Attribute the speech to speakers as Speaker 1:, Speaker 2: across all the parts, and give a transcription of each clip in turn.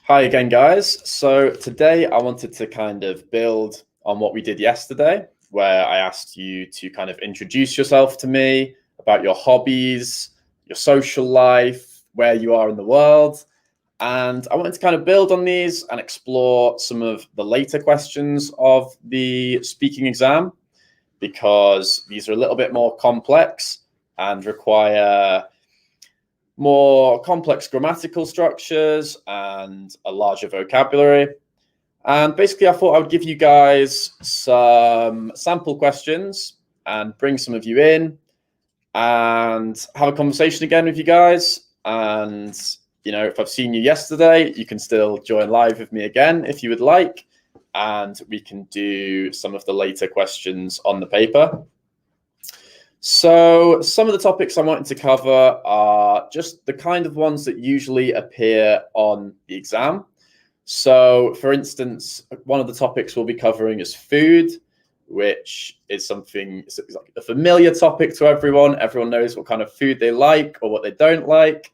Speaker 1: Hi again, guys. So today I wanted to kind of build on what we did yesterday, where I asked you to kind of introduce yourself to me, about your hobbies, your social life, where you are in the world. And I wanted to kind of build on these and explore some of the later questions of the speaking exam, because these are a little bit more complex and require more complex grammatical structures and a larger vocabulary. And basically, I thought I would give you guys some sample questions and bring some of you in and have a conversation again with you guys. And, if I've seen you yesterday, you can still join live with me again if you would like. And we can do some of the later questions on the paper. So some of the topics I wanted to cover are just the kind of ones that usually appear on the exam. So for instance, one of the topics we'll be covering is food, which is something, it's like a familiar topic to everyone. Everyone knows what kind of food they like or what they don't like.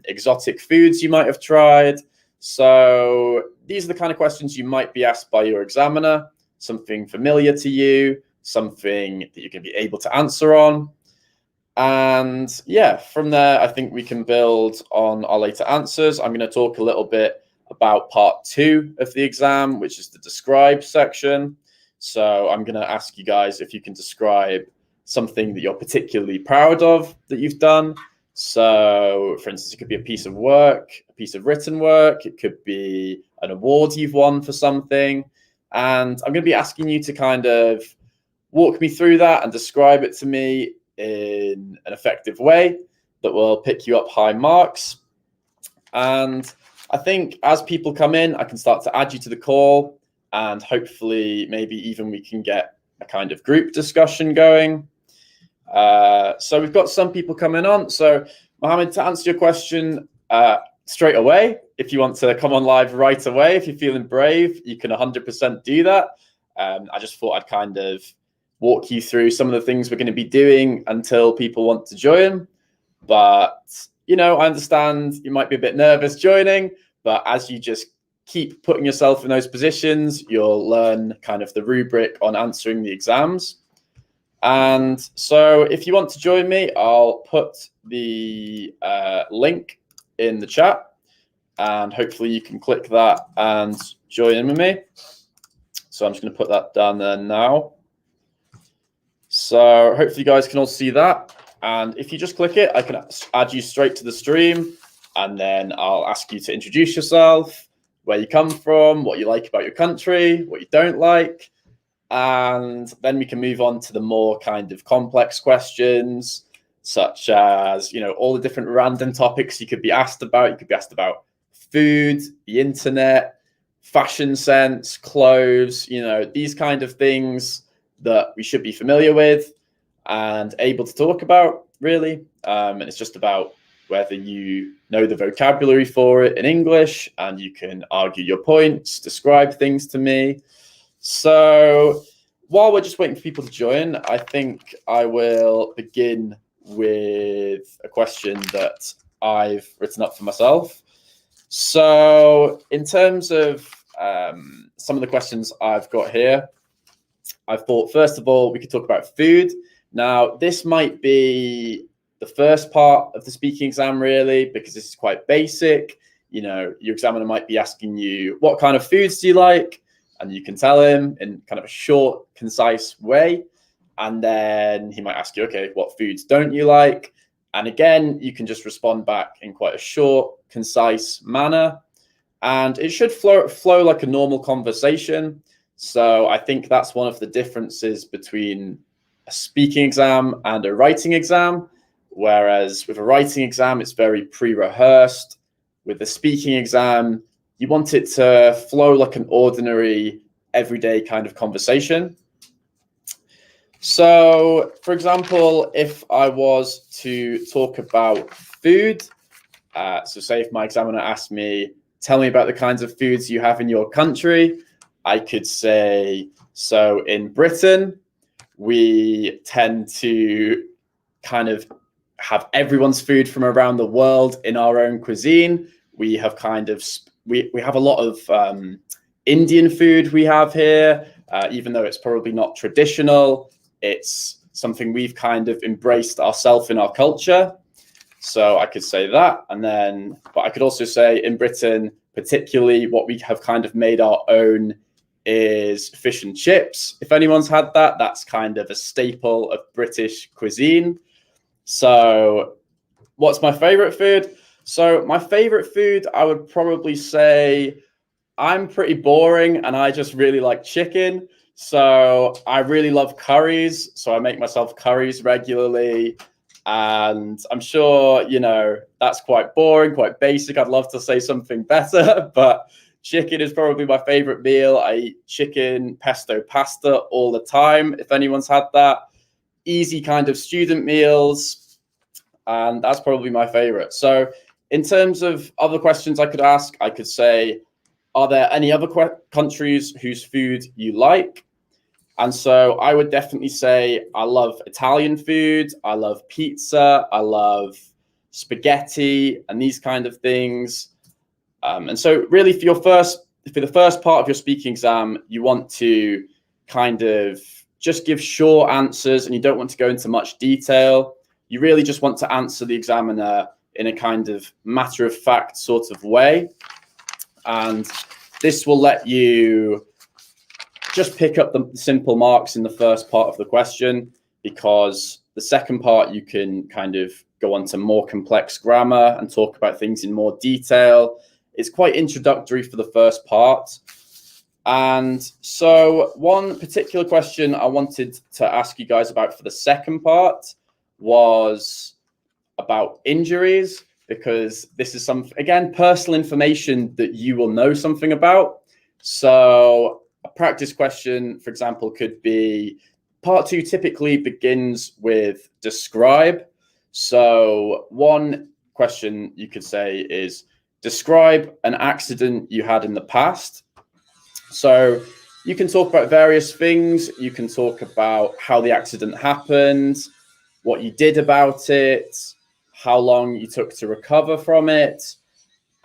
Speaker 1: Exotic foods you might have tried. So these are the kind of questions you might be asked by your examiner, something familiar to you, something that you're going to be able to answer on. And yeah, from there, I think we can build on our later answers. I'm going to talk a little bit about part 2 of the exam, which is the describe section. So I'm going to ask you guys if you can describe something that you're particularly proud of that you've done. So for instance, it could be a piece of work, a piece of written work. It could be an award you've won for something. And I'm going to be asking you to kind of walk me through that and describe it to me in an effective way that will pick you up high marks. And I think as people come in, I can start to add you to the call, and hopefully maybe even we can get a kind of group discussion going. So we've got some people coming on. So Mohammed, to answer your question straight away, if you want to come on live right away, if you're feeling brave, you can 100% do that. I just thought I'd kind of walk you through some of the things we're going to be doing until people want to join. But, I understand you might be a bit nervous joining, but as you just keep putting yourself in those positions, you'll learn kind of the rubric on answering the exams. And so if you want to join me, I'll put the link in the chat, and hopefully you can click that and join in with me. So I'm just going to put that down there now. So hopefully you guys can all see that. And if you just click it, I can add you straight to the stream. And then I'll ask you to introduce yourself, where you come from, what you like about your country, what you don't like. And then we can move on to the more kind of complex questions, such as, all the different random topics you could be asked about. You could be asked about food, the internet, fashion sense, clothes, these kind of things that we should be familiar with and able to talk about, really. And it's just about whether you know the vocabulary for it in English, and you can argue your points, describe things to me. So while we're just waiting for people to join, I think I will begin with a question that I've written up for myself. So in terms of some of the questions I've got here, I thought, first of all, we could talk about food. Now, this might be the first part of the speaking exam, really, because this is quite basic. Your examiner might be asking you, what kind of foods do you like? And you can tell him in kind of a short, concise way. And then he might ask you, okay, what foods don't you like? And again, you can just respond back in quite a short, concise manner. And it should flow like a normal conversation. So I think that's one of the differences between a speaking exam and a writing exam. Whereas with a writing exam, it's very pre-rehearsed. With the speaking exam, you want it to flow like an ordinary, everyday kind of conversation. So, for example, if I was to talk about food, so say if my examiner asked me, tell me about the kinds of foods you have in your country, I could say, so in Britain, we tend to kind of have everyone's food from around the world in our own cuisine. We have kind of we have a lot of Indian food we have here, even though it's probably not traditional. It's something we've kind of embraced ourselves in our culture. So I could say that. And then, but I could also say in Britain, particularly what we have kind of made our own is fish and chips. If anyone's had that, that's kind of a staple of British cuisine. So what's my favorite food? So my favorite food, I would probably say I'm pretty boring and I just really like chicken. So I really love curries. So I make myself curries regularly. And I'm sure, you know, that's quite boring, quite basic. I'd love to say something better, but chicken is probably my favorite meal. I eat chicken pesto pasta all the time, if anyone's had that. Easy kind of student meals. And that's probably my favorite. So in terms of other questions I could ask, I could say, are there any other countries whose food you like? And so I would definitely say I love Italian food. I love pizza. I love spaghetti and these kind of things. And so really for the first part of your speaking exam, you want to kind of just give short answers and you don't want to go into much detail. You really just want to answer the examiner in a kind of matter of fact sort of way. And this will let you just pick up the simple marks in the first part of the question, because the second part you can kind of go on to more complex grammar and talk about things in more detail. It's quite introductory for the first part. And so one particular question I wanted to ask you guys about for the second part was about injuries, because this is some, again, personal information that you will know something about. So a practice question, for example, could be part 2 typically begins with describe. So one question you could say is describe an accident you had in the past. So you can talk about various things. You can talk about how the accident happened, what you did about it, how long you took to recover from it.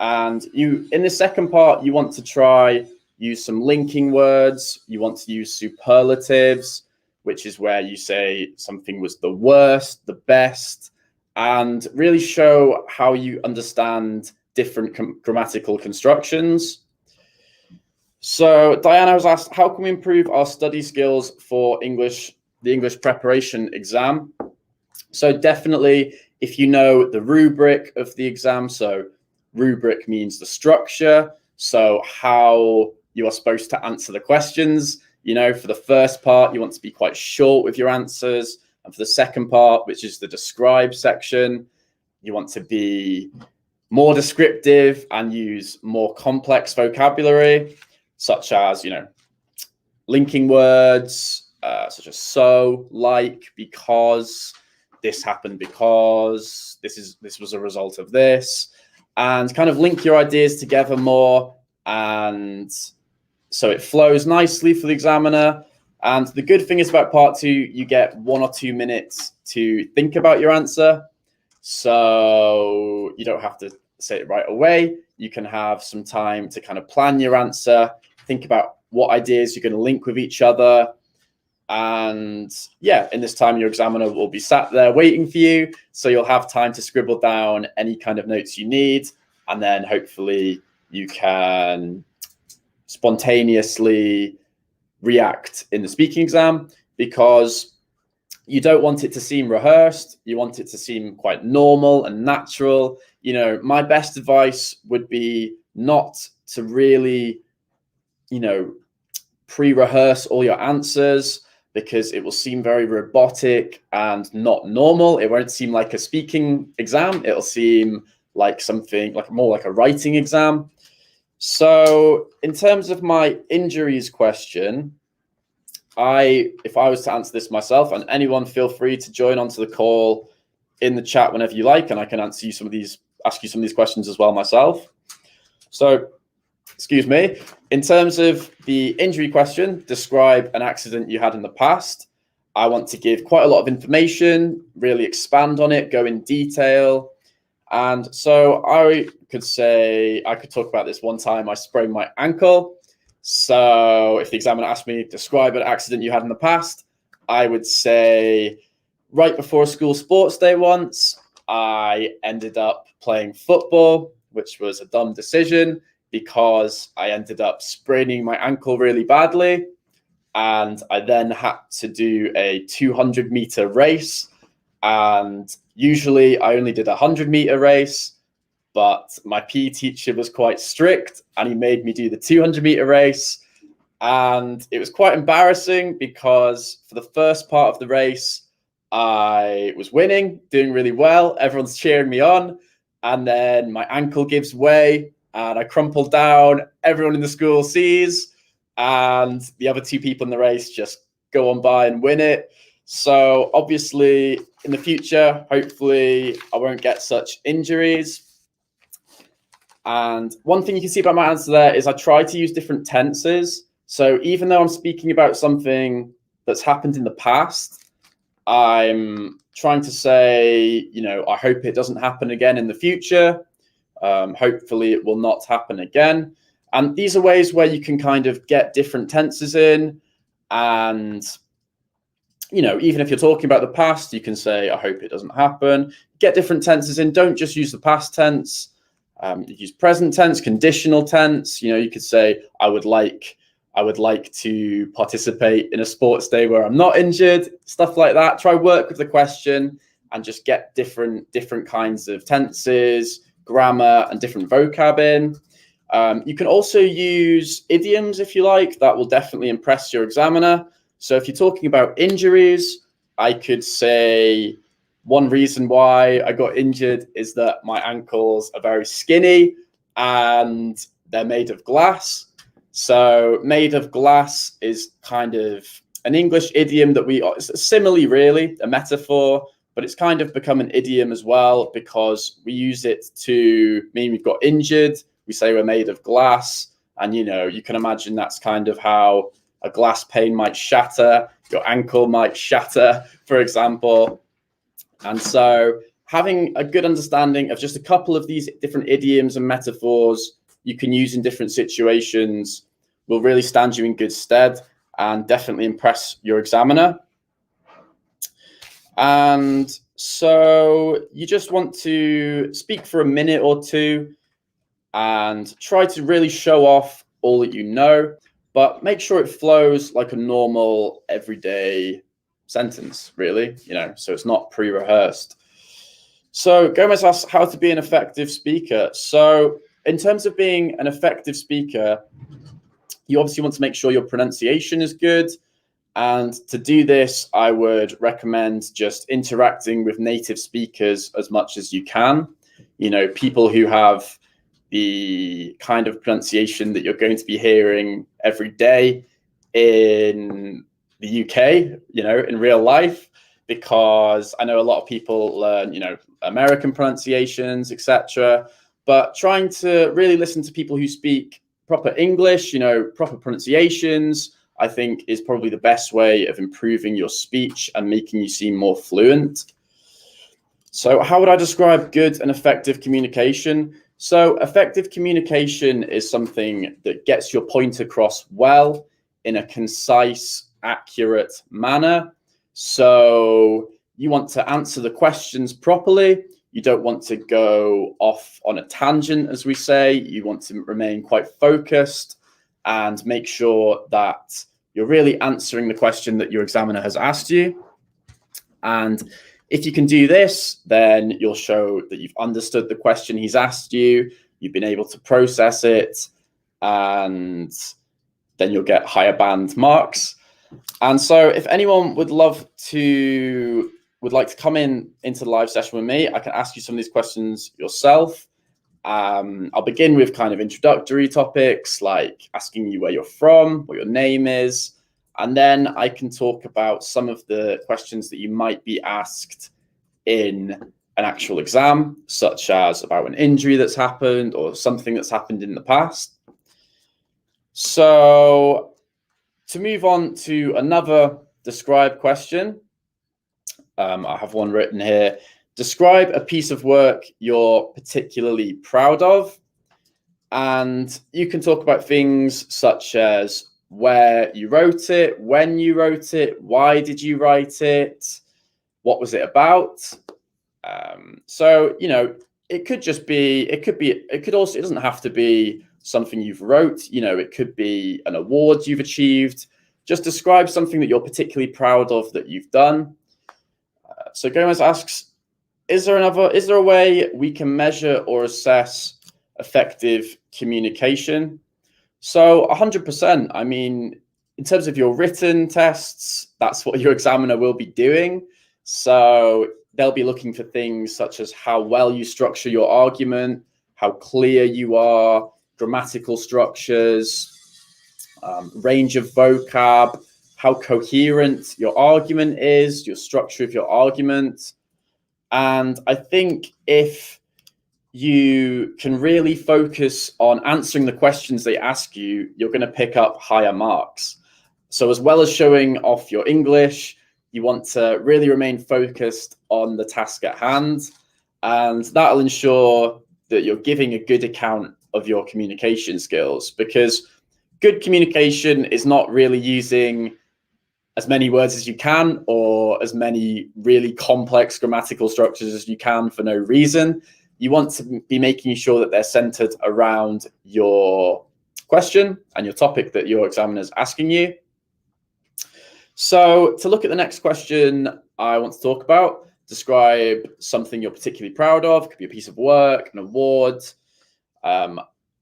Speaker 1: And you, in the second part, you want to try use some linking words. You want to use superlatives, which is where you say something was the worst, the best, and really show how you understand different grammatical constructions. So Diana was asked, how can we improve our study skills for English, the English preparation exam? So definitely, if you know the rubric of the exam, so rubric means the structure, so how you are supposed to answer the questions. You know, for the first part, you want to be quite short with your answers. And for the second part, which is the describe section, you want to be more descriptive and use more complex vocabulary, such as, you know, linking words, such as so, like, because, this happened because, this was a result of this, and kind of link your ideas together more. And so it flows nicely for the examiner. And the good thing is about part 2, you get 1 or 2 minutes to think about your answer. So you don't have to say it right away. You can have some time to kind of plan your answer, think about what ideas you're going to link with each other. And yeah, in this time, your examiner will be sat there waiting for you. So you'll have time to scribble down any kind of notes you need. And then hopefully you can spontaneously react in the speaking exam, because you don't want it to seem rehearsed. You want it to seem quite normal and natural. You know, my best advice would be not to really, you know, pre-rehearse all your answers, because it will seem very robotic and not normal. It won't seem like a speaking exam. It'll seem like something like more like a writing exam. So in terms of my injuries question, if I was to answer this myself, and anyone feel free to join onto the call in the chat whenever you like, and I can ask you some of these questions as well myself. So, excuse me, in terms of the injury question, describe an accident you had in the past. I want to give quite a lot of information, really expand on it, go in detail. And so I could talk about this one time I sprained my ankle. So if the examiner asked me, describe an accident you had in the past, I would say right before a school sports day once, I ended up playing football, which was a dumb decision because I ended up spraining my ankle really badly. And I then had to do a 200-meter race. And usually I only did a 100-meter race, but my PE teacher was quite strict and he made me do the 200-meter race. And it was quite embarrassing because for the first part of the race, I was winning, doing really well. Everyone's cheering me on. And then my ankle gives way and I crumple down. Everyone in the school sees. And the other two people in the race just go on by and win it. So obviously, in the future, hopefully, I won't get such injuries. And one thing you can see by my answer there is I try to use different tenses. So even though I'm speaking about something that's happened in the past, I'm trying to say, I hope it doesn't happen again in the future. Hopefully it will not happen again. And these are ways where you can kind of get different tenses in. And, even if you're talking about the past, you can say, I hope it doesn't happen. Get different tenses in. Don't just use the past tense. Use present tense, conditional tense. You could say, I would like to participate in a sports day where I'm not injured, stuff like that. Try work with the question and just get different kinds of tenses, grammar, and different vocab in. You can also use idioms if you like. That will definitely impress your examiner. So if you're talking about injuries, I could say one reason why I got injured is that my ankles are very skinny and they're made of glass. So made of glass is kind of an English idiom that it's a simile, really, a metaphor, but it's kind of become an idiom as well because we use it to mean we've got injured. We say we're made of glass. And, you can imagine that's kind of how a glass pane might shatter. Your ankle might shatter, for example. And so having a good understanding of just a couple of these different idioms and metaphors you can use in different situations will really stand you in good stead and definitely impress your examiner. And so you just want to speak for a minute or two and try to really show off all that you know, but make sure it flows like a normal everyday sentence, really, so it's not pre-rehearsed. So Gomez asks how to be an effective speaker. So in terms of being an effective speaker, you obviously want to make sure your pronunciation is good. And to do this, I would recommend just interacting with native speakers as much as you can. People who have the kind of pronunciation that you're going to be hearing every day in the UK, in real life, because I know a lot of people learn, American pronunciations, etc. But trying to really listen to people who speak proper English, proper pronunciations, I think is probably the best way of improving your speech and making you seem more fluent. So how would I describe good and effective communication? So effective communication is something that gets your point across well in a concise, accurate manner. So you want to answer the questions properly. You don't want to go off on a tangent, as we say. You want to remain quite focused and make sure that you're really answering the question that your examiner has asked you. And if you can do this, then you'll show that you've understood the question he's asked you, you've been able to process it, and then you'll get higher band marks. And so if anyone would like to come into the live session with me, I can ask you some of these questions yourself. I'll begin with kind of introductory topics like asking you where you're from, what your name is, and then I can talk about some of the questions that you might be asked in an actual exam, such as about an injury that's happened or something that's happened in the past. So to move on to another describe question, I have one written here. Describe a piece of work you're particularly proud of. And you can talk about things such as where you wrote it, when you wrote it, why did you write it, what was it about. So, it could just be, it could also, it doesn't have to be something you've wrote, it could be an award you've achieved. Just describe something that you're particularly proud of that you've done. So Gomez asks, is there a way we can measure or assess effective communication? So 100%. I mean, in terms of your written tests, that's what your examiner will be doing. So they'll be looking for things such as how well you structure your argument, how clear you are, grammatical structures, range of vocab, how coherent your argument is, your structure of your argument. And I think if you can really focus on answering the questions they ask you, you're going to pick up higher marks. So as well as showing off your English, you want to really remain focused on the task at hand. And that'll ensure that you're giving a good account of your communication skills, because good communication is not really using as many words as you can or as many really complex grammatical structures as you can for no reason. You want to be making sure that they're centered around your question and your topic that your examiner is asking you. So to look at the next question I want to talk about, describe something you're particularly proud of. It could be a piece of work, an award.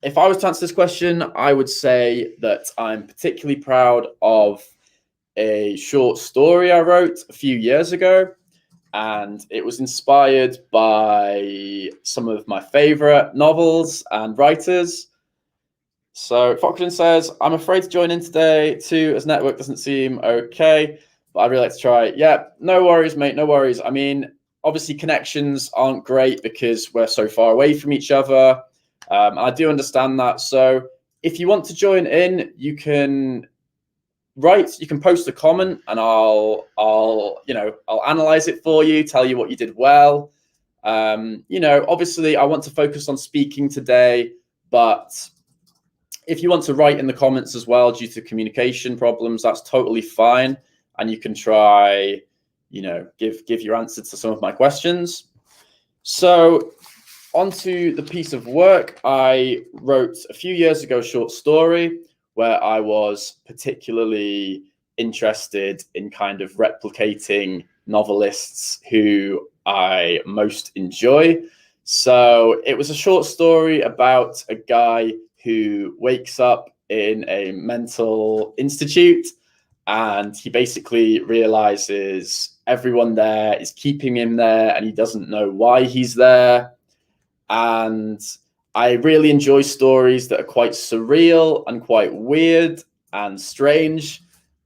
Speaker 1: If I was to answer this question, I would say that I'm particularly proud of a short story I wrote a few years ago, and it was inspired by some of my favorite novels and writers. So Foxton says, I'm afraid to join in today too, as network doesn't seem okay, but I'd really like to try. Yeah, no worries, mate, no worries. I mean, obviously connections aren't great because we're so far away from each other. I do understand that. So if you want to join in, you can post a comment and I'll analyze it for you, tell you what you did well. Obviously I want to focus on speaking today, but if you want to write in the comments as well due to communication problems, that's totally fine. And you can try, give your answer to some of my questions. So onto the piece of work. I wrote a few years ago a short story where I was particularly interested in kind of replicating novelists who I most enjoy. So it was a short story about a guy who wakes up in a mental institute and he basically realizes everyone there is keeping him there and he doesn't know why he's there. And I really enjoy stories that are quite surreal and quite weird and strange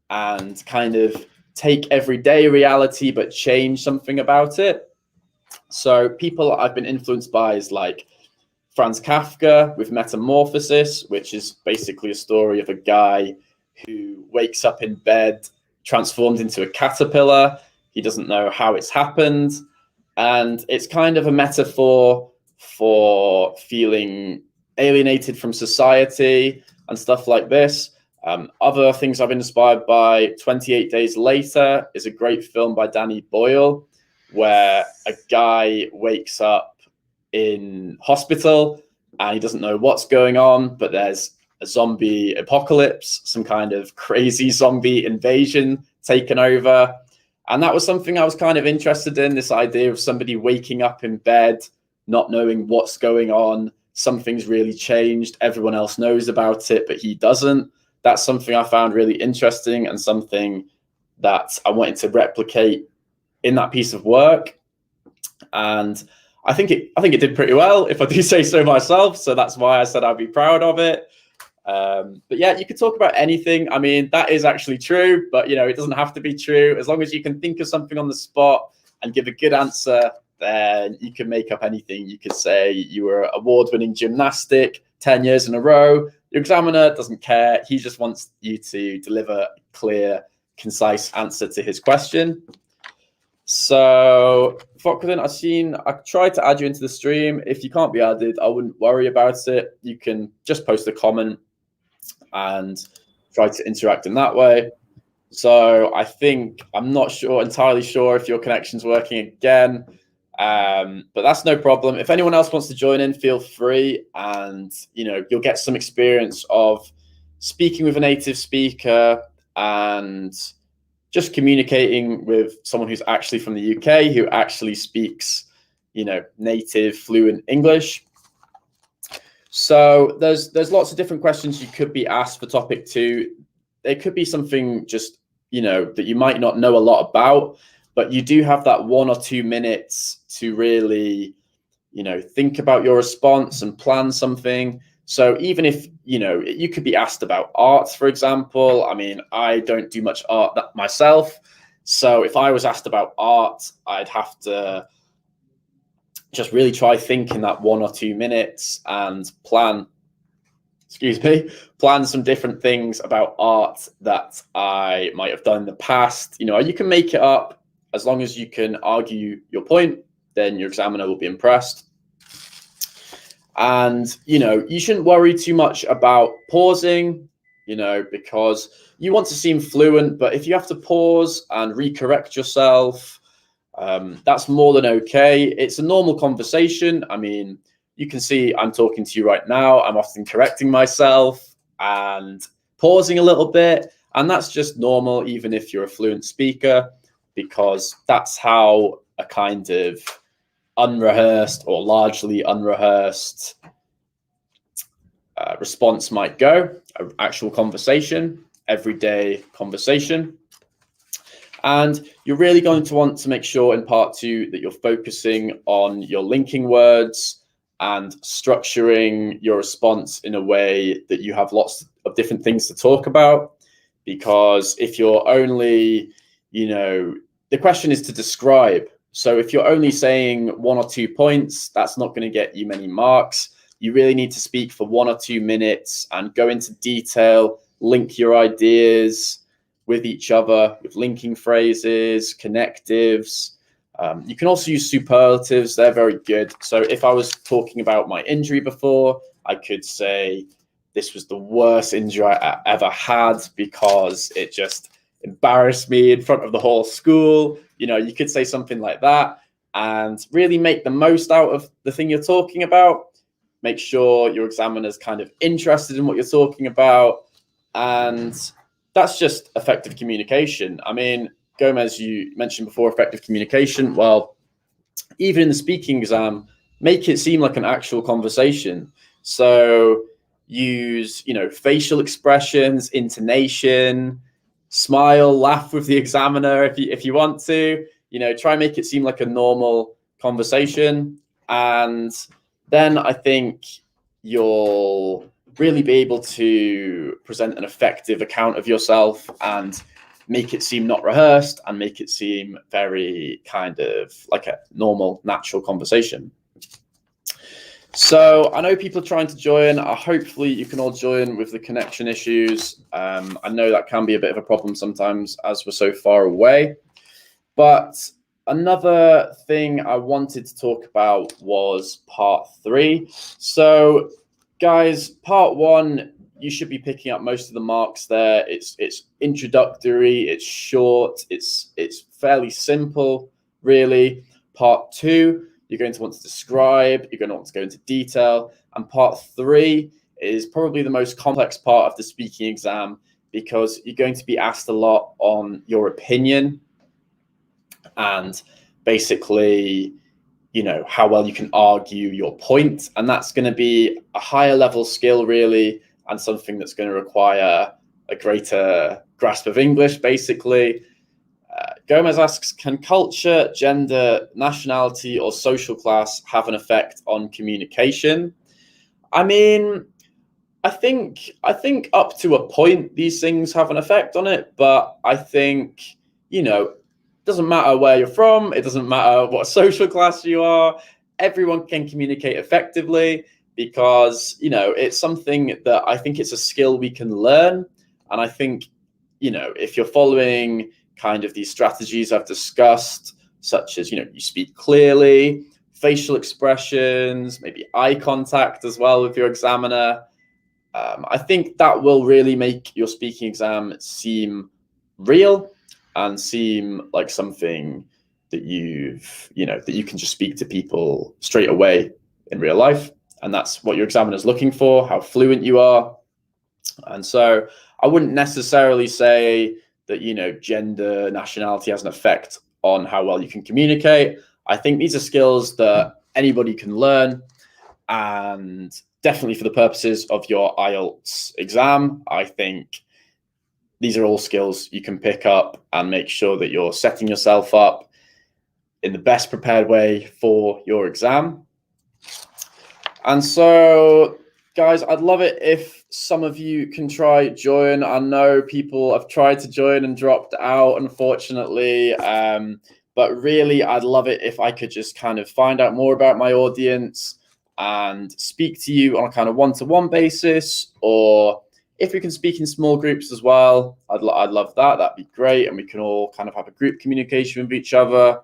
Speaker 1: and kind of take everyday reality but change something about it. So people I've been influenced by is like Franz Kafka with Metamorphosis, which is basically a story of a guy who wakes up in bed transformed into a caterpillar. He doesn't know how it's happened. And it's kind of a metaphor for feeling alienated from society and stuff like this. Other things I've been inspired by, 28 Days Later is a great film by Danny Boyle, where a guy wakes up in hospital and he doesn't know what's going on, but there's a zombie apocalypse, some kind of crazy zombie invasion taken over. And that was something I was kind of interested in, this idea of somebody waking up in bed, not knowing what's going on. Something's really changed. Everyone else knows about it, but he doesn't. That's something I found really interesting and something that I wanted to replicate in that piece of work. And I think it did pretty well, if I do say so myself. So that's why I said I'd be proud of it. But yeah, you could talk about anything. I mean, that is actually true, but it doesn't have to be true. As long as you can think of something on the spot and give a good answer, then you can make up anything. You could say you were award-winning gymnastic 10 years in a row. Your examiner doesn't care. He just wants you to deliver a clear, concise answer to his question. So, Fokrin, I tried to add you into the stream. If you can't be added, I wouldn't worry about it. You can just post a comment and try to interact in that way. So I'm not entirely sure if your connection's working again, but that's no problem. If anyone else wants to join in, feel free, and you'll get some experience of speaking with a native speaker and just communicating with someone who's actually from the UK who actually speaks, native, fluent English. So there's lots of different questions you could be asked for topic 2. There could be something just, that you might not know a lot about, but you do have that 1 or 2 minutes to really, think about your response and plan something. So even if, you could be asked about art, for example. I mean, I don't do much art myself. So if I was asked about art, I'd have to just really try thinking that 1 or 2 minutes and plan some different things about art that I might have done in the past. You can make it up as long as you can argue your point, then your examiner will be impressed. And, you shouldn't worry too much about pausing, because you want to seem fluent, but if you have to pause and recorrect yourself, that's more than okay. It's a normal conversation. I mean, you can see I'm talking to you right now. I'm often correcting myself and pausing a little bit. And that's just normal, even if you're a fluent speaker, because that's how a kind of unrehearsed or largely unrehearsed response might go, an actual conversation, everyday conversation. And you're really going to want to make sure in part 2 that you're focusing on your linking words and structuring your response in a way that you have lots of different things to talk about. Because if you're only, the question is to describe. So if you're only saying 1 or 2 points, that's not going to get you many marks. You really need to speak for 1 or 2 minutes and go into detail, link your ideas with each other, with linking phrases, connectives. You can also use superlatives. They're very good. So if I was talking about my injury before, I could say, this was the worst injury I ever had because it just embarrassed me in front of the whole school. You could say something like that and really make the most out of the thing you're talking about. Make sure your examiner's kind of interested in what you're talking about. And that's just effective communication. I mean, Gomez, you mentioned before effective communication. Well, even in the speaking exam, make it seem like an actual conversation. So use, facial expressions, intonation, smile, laugh with the examiner if you want to. Try and make it seem like a normal conversation. And then I think you'll really be able to present an effective account of yourself and make it seem not rehearsed and make it seem very kind of like a normal, natural conversation. So I know people are trying to join. Hopefully you can all join with the connection issues. I know that can be a bit of a problem sometimes as we're so far away. But another thing I wanted to talk about was part 3. So guys, part 1, you should be picking up most of the marks there. It's introductory, it's short, it's fairly simple, really. Part 2, you're going to want to describe, you're going to want to go into detail. And part 3 is probably the most complex part of the speaking exam because you're going to be asked a lot on your opinion and basically, how well you can argue your point. And that's going to be a higher level skill, really, and something that's going to require a greater grasp of English, basically. Gomez asks, can culture, gender, nationality, or social class have an effect on communication? I mean, I think up to a point, these things have an effect on it, but I think, it doesn't matter where you're from. It doesn't matter what social class you are. Everyone can communicate effectively because, it's something that I think it's a skill we can learn. And I think, if you're following kind of these strategies I've discussed, such as, you speak clearly, facial expressions, maybe eye contact as well with your examiner. I think that will really make your speaking exam seem real and seem like something that that you can just speak to people straight away in real life. And that's what your examiner is looking for, how fluent you are. And so I wouldn't necessarily say that, gender, nationality has an effect on how well you can communicate. I think these are skills that anybody can learn, and definitely for the purposes of your IELTS exam, I think these are all skills you can pick up and make sure that you're setting yourself up in the best prepared way for your exam. And so, guys, I'd love it if some of you can try join. I know people have tried to join and dropped out, unfortunately. But really, I'd love it if I could just kind of find out more about my audience and speak to you on a kind of one-to-one basis, or if we can speak in small groups as well, I'd love that. That'd be great. And we can all kind of have a group communication with each other.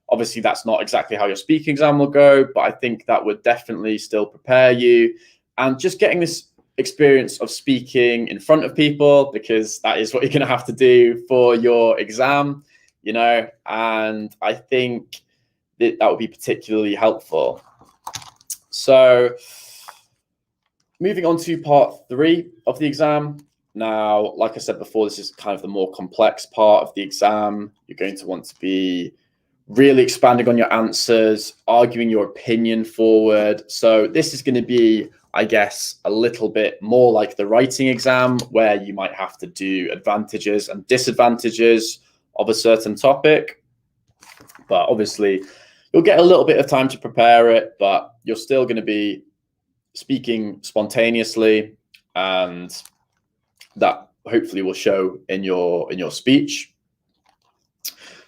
Speaker 1: Obviously, that's not exactly how your speaking exam will go, but I think that would definitely still prepare you. And just getting this experience of speaking in front of people, because that is what you're going to have to do for your exam, and I think that would be particularly helpful. So moving on to part 3 of the exam. Now, like I said before, this is kind of the more complex part of the exam. You're going to want to be really expanding on your answers, arguing your opinion forward. So this is going to be, I guess, a little bit more like the writing exam, where you might have to do advantages and disadvantages of a certain topic. But obviously, you'll get a little bit of time to prepare it, but you're still going to be speaking spontaneously, and that hopefully will show in your speech.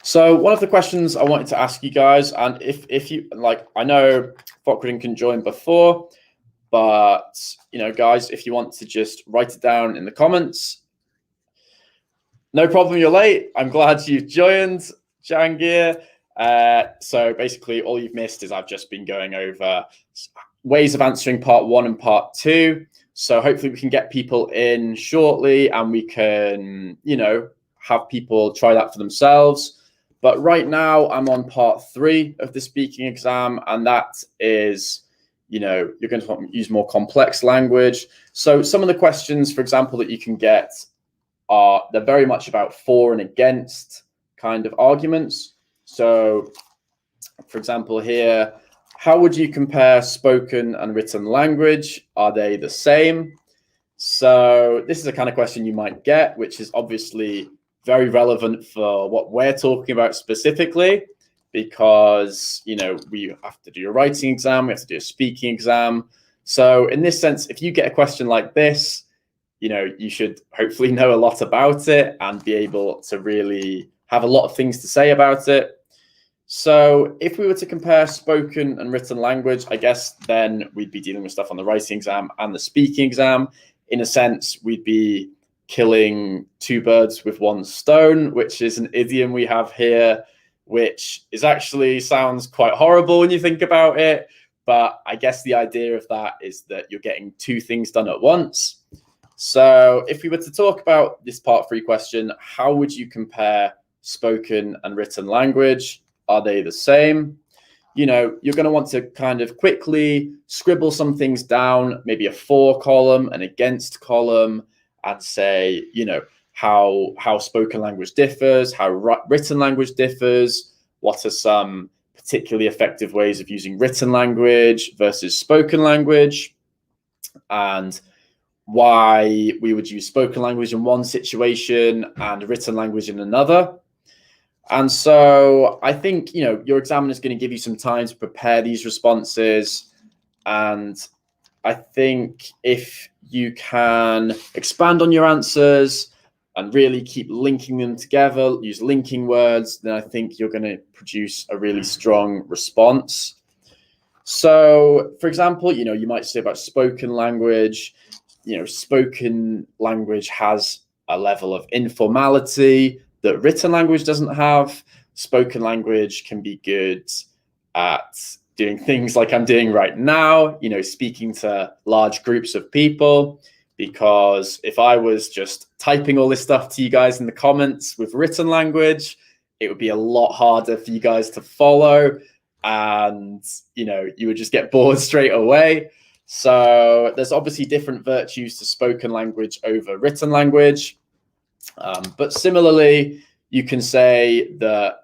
Speaker 1: So one of the questions I wanted to ask you guys, and if you like, I know Fokrin can join before, but guys, if you want to just write it down in the comments. No problem, you're late. I'm glad you've joined, Jangir. So basically all you've missed is I've just been going over ways of answering part 1 and part 2. So hopefully we can get people in shortly, and we can, have people try that for themselves. But right now I'm on part 3 of the speaking exam, and that is, you're going to want to use more complex language. So some of the questions, for example, that you can get they're very much about for and against kind of arguments. So, for example, here, how would you compare spoken and written language? Are they the same? So this is a kind of question you might get, which is obviously very relevant for what we're talking about specifically, because, we have to do a writing exam, we have to do a speaking exam. So in this sense, if you get a question like this, you should hopefully know a lot about it and be able to really have a lot of things to say about it. So if we were to compare spoken and written language, I guess then we'd be dealing with stuff on the writing exam and the speaking exam. In a sense, we'd be killing 2 birds with 1 stone, which is an idiom we have here, which is actually sounds quite horrible when you think about it. But I guess the idea of that is that you're getting 2 things done at once. So if we were to talk about this part 3 question, how would you compare spoken and written language? Are they the same? You're going to want to kind of quickly scribble some things down, maybe a for column, an against column, and say, how spoken language differs, how written language differs, what are some particularly effective ways of using written language versus spoken language, and why we would use spoken language in one situation and written language in another. And so I think, your examiner is going to give you some time to prepare these responses. And I think if you can expand on your answers and really keep linking them together, use linking words, then I think you're going to produce a really strong response. So, for example, you might say about spoken language, spoken language has a level of informality that written language doesn't have. spoken language can be good at doing things like I'm doing right now, speaking to large groups of people. Because if I was just typing all this stuff to you guys in the comments with written language, it would be a lot harder for you guys to follow, and you would just get bored straight away. So there's obviously different virtues to spoken language over written language. But similarly, you can say that,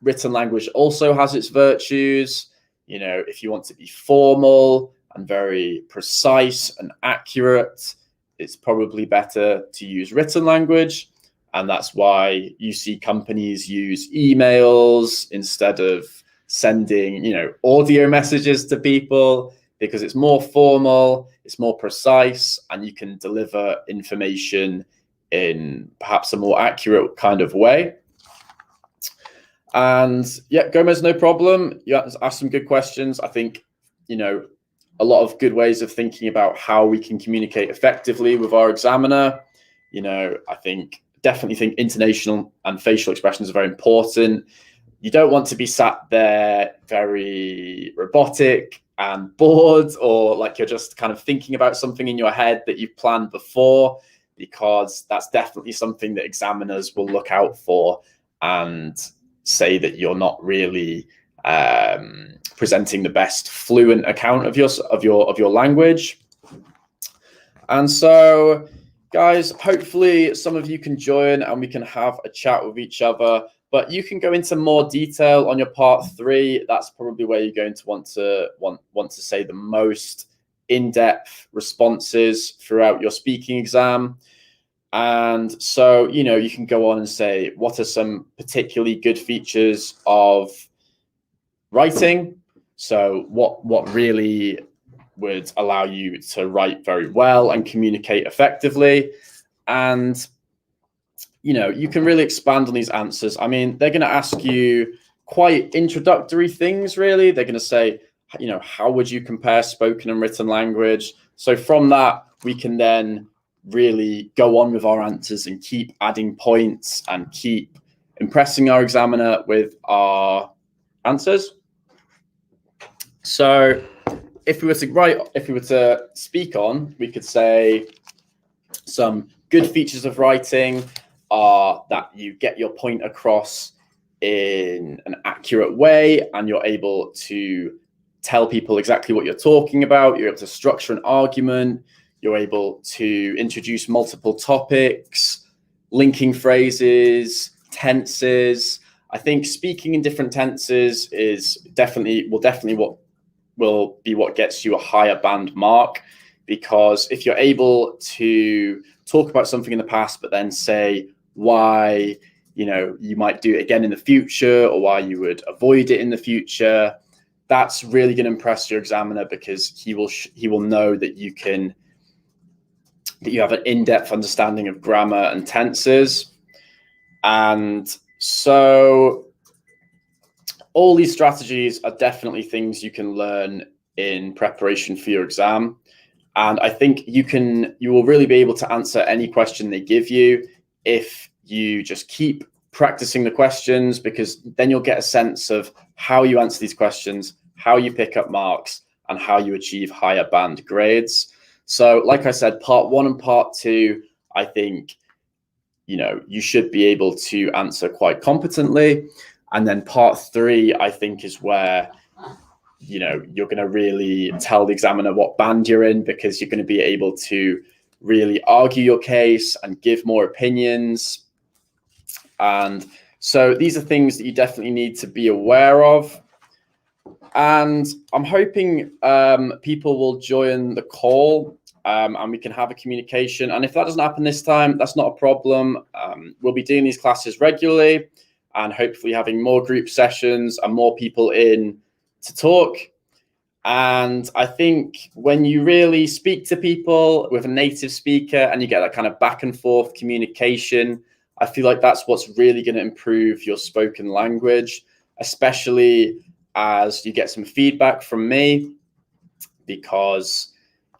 Speaker 1: written language also has its virtues. If you want to be formal and very precise and accurate, it's probably better to use written language. And that's why you see companies use emails instead of sending, audio messages to people, because it's more formal, it's more precise, and you can deliver information in perhaps a more accurate kind of way. And yeah, Gomez, no problem. You asked some good questions. I think, a lot of good ways of thinking about how we can communicate effectively with our examiner. I definitely think intonation and facial expressions are very important. You don't want to be sat there very robotic and bored, or like you're just kind of thinking about something in your head that you've planned before, because that's definitely something that examiners will look out for and say that you're not really presenting the best fluent account of your language. And so, guys, hopefully some of you can join and we can have a chat with each other. But you can go into more detail on your part 3. That's probably where you're going to want to say the most in-depth responses throughout your speaking exam. And so, you can go on and say, what are some particularly good features of writing? So what really would allow you to write very well and communicate effectively? And you can really expand on these answers. I mean, they're going to ask you quite introductory things, really. They're going to say, how would you compare spoken and written language? So from that, we can then really go on with our answers and keep adding points and keep impressing our examiner with our answers. So if we were to speak on, we could say some good features of writing are that you get your point across in an accurate way, and you're able to tell people exactly what you're talking about. You're able to structure an argument. You're able to introduce multiple topics, linking phrases, tenses. I think speaking in different tenses will be what gets you a higher band mark, because if you're able to talk about something in the past, but then say why, you might do it again in the future, or why you would avoid it in the future, that's really going to impress your examiner, because he will know that you have an in-depth understanding of grammar and tenses. And so all these strategies are definitely things you can learn in preparation for your exam. And I think you will really be able to answer any question they give you if you just keep practicing the questions, because then you'll get a sense of how you answer these questions, how you pick up marks, and how you achieve higher band grades. So like I said, part 1 and part 2, I think, you should be able to answer quite competently. And then part 3, I think, is where, you're going to really tell the examiner what band you're in, because you're going to be able to really argue your case and give more opinions. And so these are things that you definitely need to be aware of. And I'm hoping people will join the call and we can have a communication. And if that doesn't happen this time, that's not a problem. We'll be doing these classes regularly and hopefully having more group sessions and more people in to talk. And I think when you really speak to people with a native speaker and you get that kind of back and forth communication, I feel like that's what's really going to improve your spoken language, especially as you get some feedback from me, because,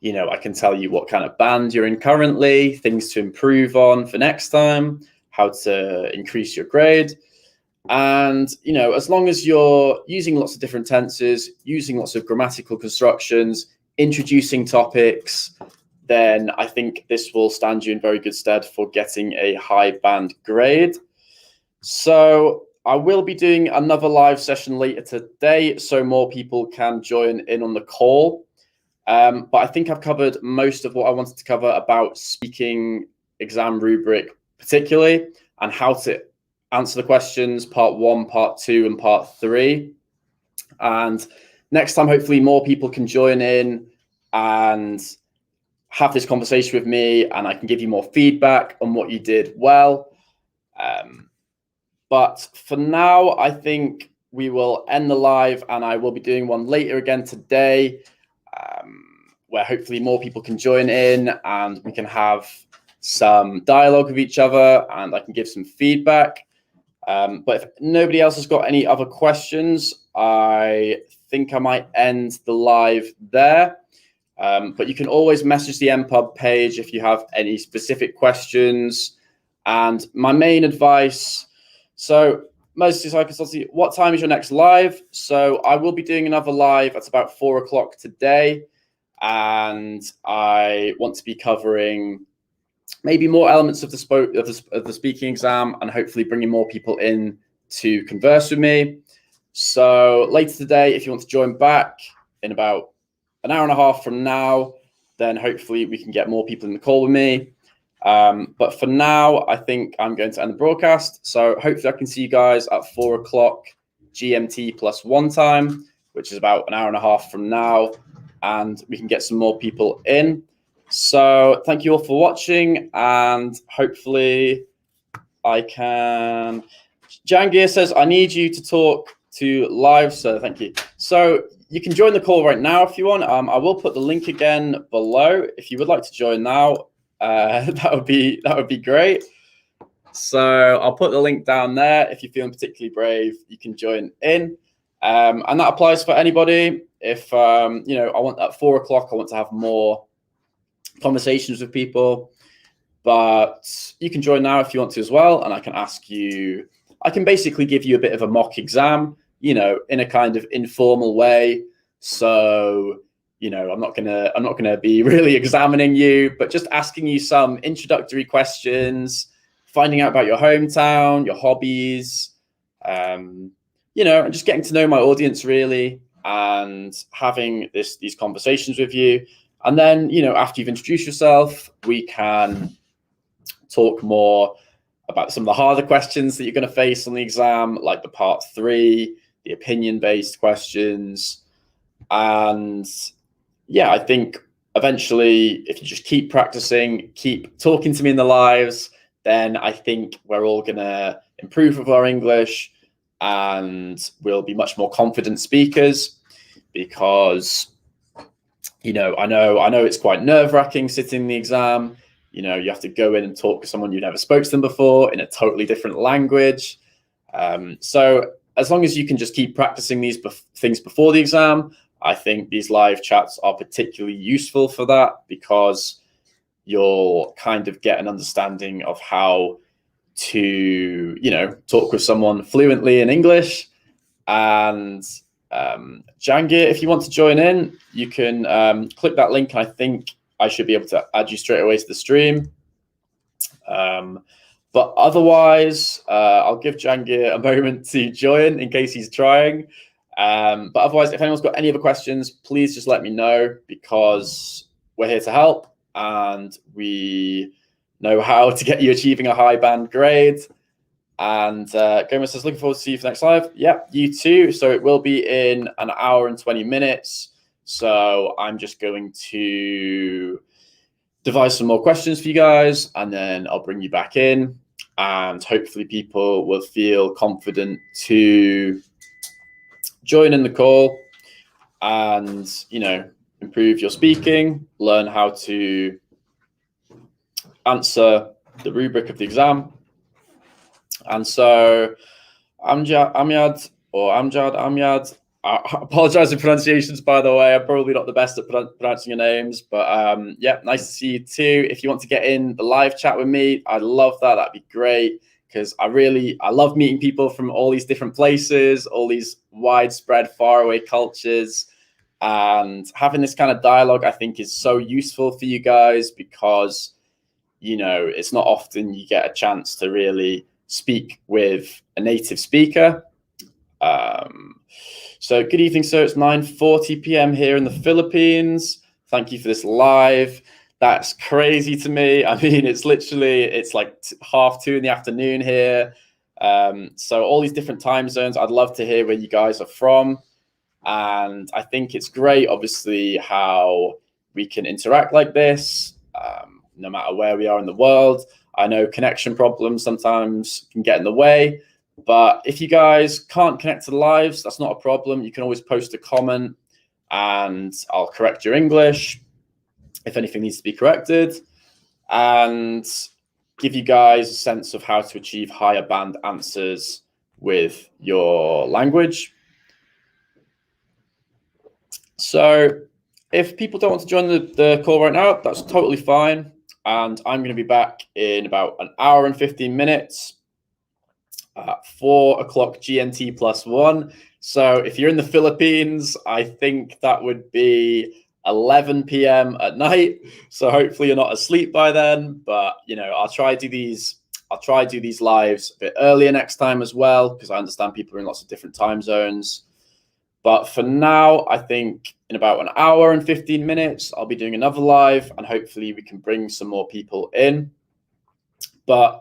Speaker 1: I can tell you what kind of band you're in currently, things to improve on for next time, how to increase your grade. And, as long as you're using lots of different tenses, using lots of grammatical constructions, introducing topics, then I think this will stand you in very good stead for getting a high band grade. So I will be doing another live session later today so more people can join in on the call. But I think I've covered most of what I wanted to cover about speaking exam rubric particularly, and how to answer the questions, part 1, part 2, and part 3. And next time, hopefully more people can join in and have this conversation with me, and I can give you more feedback on what you did well. But for now, I think we will end the live, and I will be doing one later again today, where hopefully more people can join in and we can have some dialogue with each other and I can give some feedback. But if nobody else has got any other questions, I think I might end the live there. But you can always message the NPub page if you have any specific questions. And my main advice, so mostly psychoconsultancy, what time is your next live? So I will be doing another live at about 4 o'clock today. And I want to be covering maybe more elements of the speaking exam, and hopefully bringing more people in to converse with me. So later today, if you want to join back in about an hour and a half from now, then hopefully we can get more people in the call with me. But for now, I think I'm going to end the broadcast. So hopefully I can see you guys at 4 o'clock GMT +1 time, which is about an hour and a half from now, and we can get some more people in. So thank you all for watching, and hopefully I can. Jangir says, I need you to talk to live, so thank you. So you can join the call right now if you want. I will put the link again below if you would like to join now. That would be great. So I'll put the link down there. If you're feeling particularly brave, you can join in. And that applies for anybody. If I want at 4 o'clock, I want to have more conversations with people, but you can join now if you want to as well, and I can basically give you a bit of a mock exam, in a kind of informal way. So I'm not gonna be really examining you, but just asking you some introductory questions, finding out about your hometown, your hobbies, and just getting to know my audience really, and having these conversations with you. And then, after you've introduced yourself, we can talk more about some of the harder questions that you're going to face on the exam, like the part 3, the opinion-based questions. And yeah, I think eventually, if you just keep practicing, keep talking to me in the lives, then I think we're all going to improve with our English, and we'll be much more confident speakers, because I know it's quite nerve-wracking sitting the exam. You have to go in and talk to someone you never spoke to them before in a totally different language. So as long as you can just keep practicing these things before the exam, I think these live chats are particularly useful for that, because you'll kind of get an understanding of how to, talk with someone fluently in English. And Jangir, if you want to join in, you can click that link. I think I should be able to add you straight away to the stream. But otherwise, I'll give Jangir a moment to join in case he's trying. But otherwise, if anyone's got any other questions, please just let me know, because we're here to help, and we know how to get you achieving a high band grade. And Gomez says, looking forward to see you for the next live. Yep, you too. So it will be in an hour and 20 minutes. So I'm just going to devise some more questions for you guys, and then I'll bring you back in. And hopefully people will feel confident to join in the call and, improve your speaking, learn how to answer the rubric of the exam. And so Amjad, I apologize for pronunciations, by the way. I'm probably not the best at pronouncing your names, but yeah, nice to see you too. If you want to get in the live chat with me, I'd love that. That'd be great. because I love meeting people from all these different places, all these widespread, faraway cultures. And having this kind of dialogue, I think, is so useful for you guys because, you know, it's not often you get a chance to really speak with a native speaker. So good evening, sir. It's 9:40 p.m. here in the Philippines. Thank you for this live. That's crazy to me. I mean, it's like 2:30 in the afternoon here. So all these different time zones, I'd love to hear where you guys are from. And I think it's great, obviously, how we can interact like this, no matter where we are in the world. I know connection problems sometimes can get in the way, but if you guys can't connect to the lives, that's not a problem. You can always post a comment and I'll correct your English if anything needs to be corrected, and give you guys a sense of how to achieve higher band answers with your language. So if people don't want to join the call right now, that's totally fine. And I'm going to be back in about an hour and 15 minutes at 4 o'clock GMT +1. So if you're in the Philippines, I think that would be 11 p.m. at night. So hopefully you're not asleep by then. But, you know, I'll try to do these lives a bit earlier next time as well, because I understand people are in lots of different time zones. But for now, I think in about an hour and 15 minutes, I'll be doing another live and hopefully we can bring some more people in. But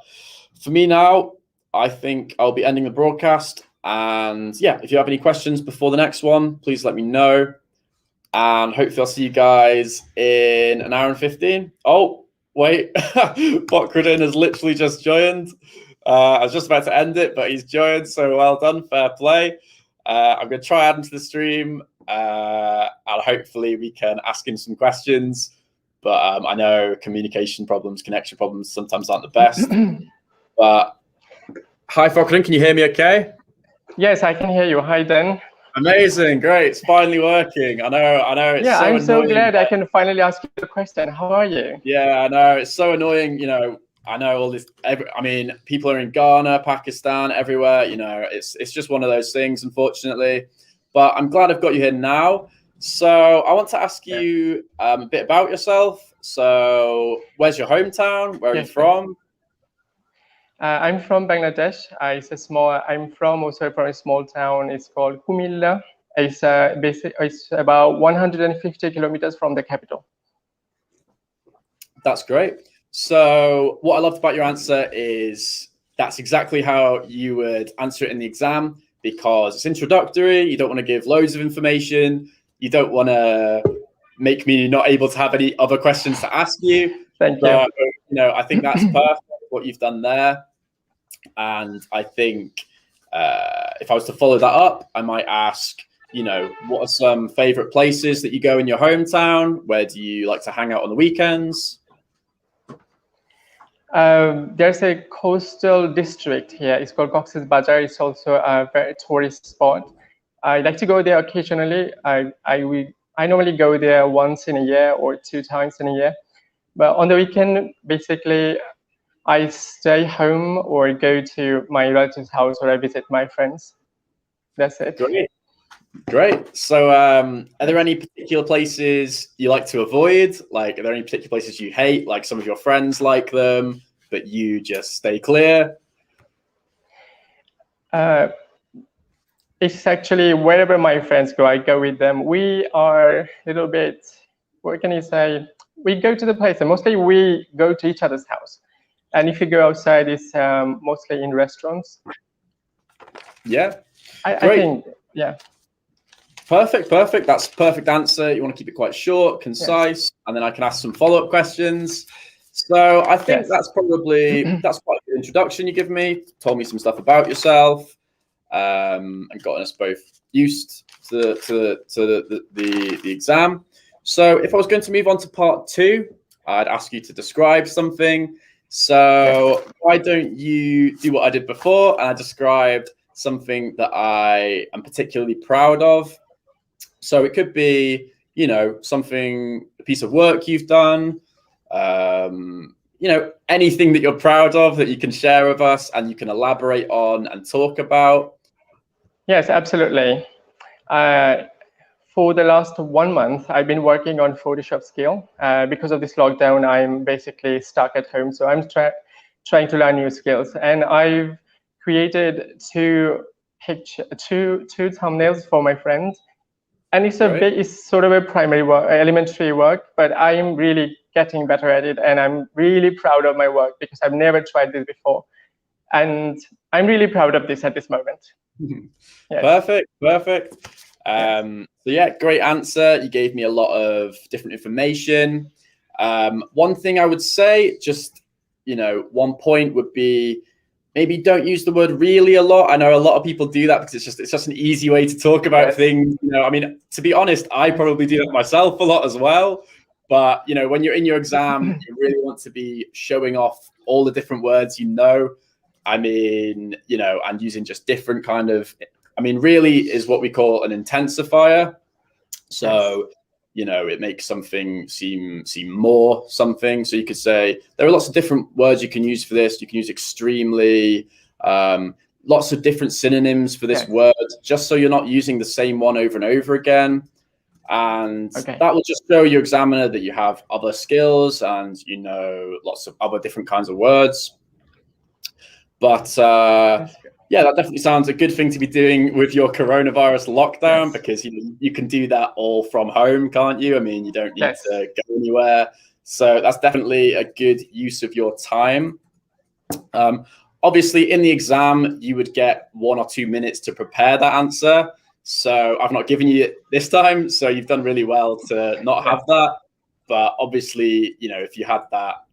Speaker 1: for me now, I think I'll be ending the broadcast. And yeah, if you have any questions before the next one, please let me know. And hopefully I'll see you guys in an hour and 15. Oh, wait, Bokradin has literally just joined. I was just about to end it, but he's joined. So well done, fair play. I'm going to try adding to the stream, and hopefully we can ask him some questions. But I know communication problems, connection problems sometimes aren't the best. But hi, Falkland, can you hear me okay?
Speaker 2: Yes, I can hear you. Hi, Dan.
Speaker 1: Amazing, great. It's finally working. I know. It's
Speaker 2: yeah,
Speaker 1: so
Speaker 2: I'm
Speaker 1: annoying,
Speaker 2: so glad I can finally ask you a question. How are you?
Speaker 1: Yeah, I know. It's so annoying, you know. I know all this. I mean, people are in Ghana, Pakistan, everywhere. You know, it's just one of those things, unfortunately. But I'm glad I've got you here now. So I want to ask you a bit about yourself. So, where's your hometown? Where are you from?
Speaker 2: I'm from Bangladesh. I'm also from a small town. It's called Kumilla. It's about 150 kilometers from the capital.
Speaker 1: That's great. So what I loved about your answer is that's exactly how you would answer it in the exam, because it's introductory. You don't want to give loads of information. You don't want to make me not able to have any other questions to ask you.
Speaker 2: Thank you.
Speaker 1: You know, I think that's perfect what you've done there. And I think if I was to follow that up, I might ask, you know, what are some favorite places that you go in your hometown? Where do you like to hang out on the weekends?
Speaker 2: There's a coastal district here. It's called Cox's Bazar. It's also a very tourist spot. I like to go there occasionally. I normally go there once in a year or 2 times in a year. But on the weekend, basically, I stay home or go to my relative's house or I visit my friends. That's it.
Speaker 1: Great. So are there any particular places you like to avoid? Like, are there any particular places you hate? Like some of your friends like them, but you just stay clear?
Speaker 2: It's actually wherever my friends go, I go with them. We are a little bit, what can you say? We go to the place and mostly we go to each other's house. And if you go outside, it's mostly in restaurants.
Speaker 1: Yeah.
Speaker 2: I think, yeah.
Speaker 1: Perfect. That's a perfect answer. You want to keep it quite short, concise, and then I can ask some follow-up questions. So I think that's quite a good introduction you give me. Told me some stuff about yourself, and gotten us both used to the exam. So if I was going to move on to part 2, I'd ask you to describe something. So why don't you do what I did before, and I described something that I am particularly proud of. So it could be, you know, a piece of work you've done, anything that you're proud of that you can share with us and you can elaborate on and talk about?
Speaker 2: Yes, absolutely. For the last 1 month, I've been working on Photoshop skill. Because of this lockdown, I'm basically stuck at home. So I'm trying to learn new skills. And I've created two thumbnails for my friends. And it's sort of a primary work, elementary work, but I'm really getting better at it. And I'm really proud of my work because I've never tried this before. And I'm really proud of this at this moment.
Speaker 1: Yes. Perfect. So yeah, great answer. You gave me a lot of different information. One thing I would say, just, one point would be, maybe don't use the word really a lot. I know a lot of people do that because it's just an easy way to talk about things. I mean, to be honest, I probably do that myself a lot as well. But, when you're in your exam, you really want to be showing off all the different words, I mean, and using just different kind of, really is what we call an intensifier. So, it makes something seem more something. So you could say there are lots of different words you can use for this. You can use extremely, lots of different synonyms for this word, just so you're not using the same one over and over again. And that will just show your examiner that you have other skills and lots of other different kinds of words. But yeah, that definitely sounds a good thing to be doing with your coronavirus lockdown, because you can do that all from home, can't you? I mean, you don't need to go anywhere. So that's definitely a good use of your time. Obviously, in the exam, you would get 1 or 2 minutes to prepare that answer. So I've not given you it this time. So you've done really well to not have that. But obviously, if you had that,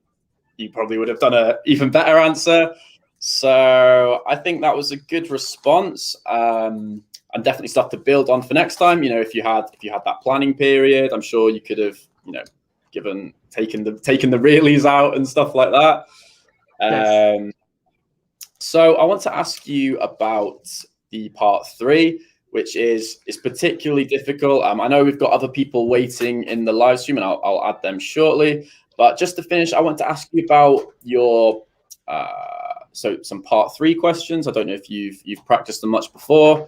Speaker 1: you probably would have done an even better answer. So I think that was a good response, and definitely stuff to build on for next time. If you had that planning period, I'm sure you could have, taken the reallys out and stuff like that. So I want to ask you about the part 3, which is particularly difficult. I know we've got other people waiting in the live stream, and I'll add them shortly. But just to finish, I want to ask you about your so some part 3 questions. I don't know if you've practiced them much before,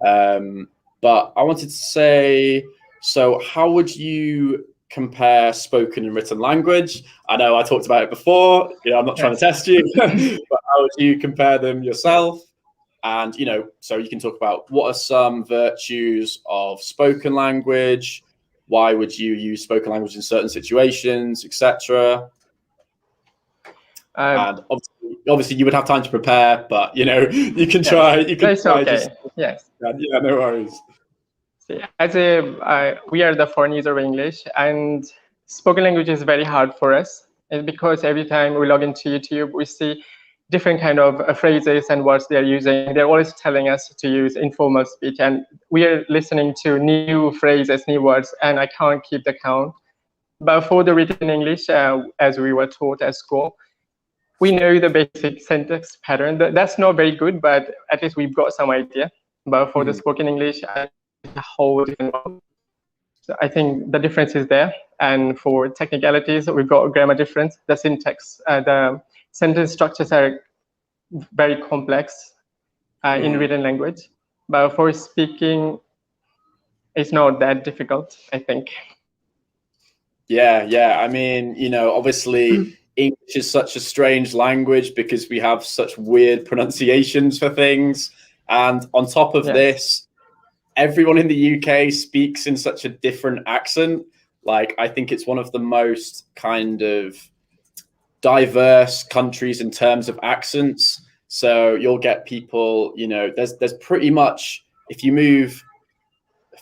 Speaker 1: but I wanted to say, so how would you compare spoken and written language? I know I talked about it before. I'm not trying to test you, but how would you compare them yourself? And so you can talk about what are some virtues of spoken language, why would you use spoken language in certain situations, etc. And obviously, you would have time to prepare, but you can try. You can try.
Speaker 2: Okay. Yes.
Speaker 1: Yeah, no worries.
Speaker 2: See, we are the foreigners of English, and spoken language is very hard for us. It's because every time we log into YouTube, we see different kind of phrases and words they're using. They're always telling us to use informal speech, and we are listening to new phrases, new words, and I can't keep the count. But for the written English, as we were taught at school, we know the basic syntax pattern. That's not very good, but at least we've got some idea. But for the spoken English, it's a whole different world. So I think the difference is there. And for technicalities, we've got a grammar difference. The syntax, the sentence structures are very complex in written language. But for speaking, it's not that difficult, I think.
Speaker 1: Yeah. I mean, obviously, English is such a strange language because we have such weird pronunciations for things. And on top of this, everyone in the UK speaks in such a different accent. Like, I think it's one of the most kind of diverse countries in terms of accents. So you'll get people, there's pretty much, if you move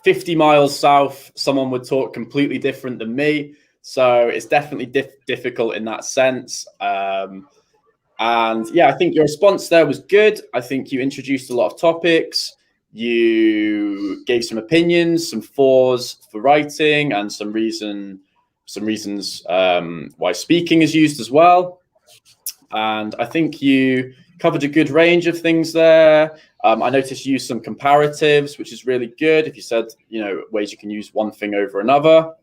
Speaker 1: 50 miles south, someone would talk completely different than me. So it's definitely difficult in that sense. And yeah, I think your response there was good. I think you introduced a lot of topics. You gave some opinions, some fors for writing, and some reasons why speaking is used as well. And I think you covered a good range of things there. I noticed you used some comparatives, which is really good. If you said, ways you can use one thing over another.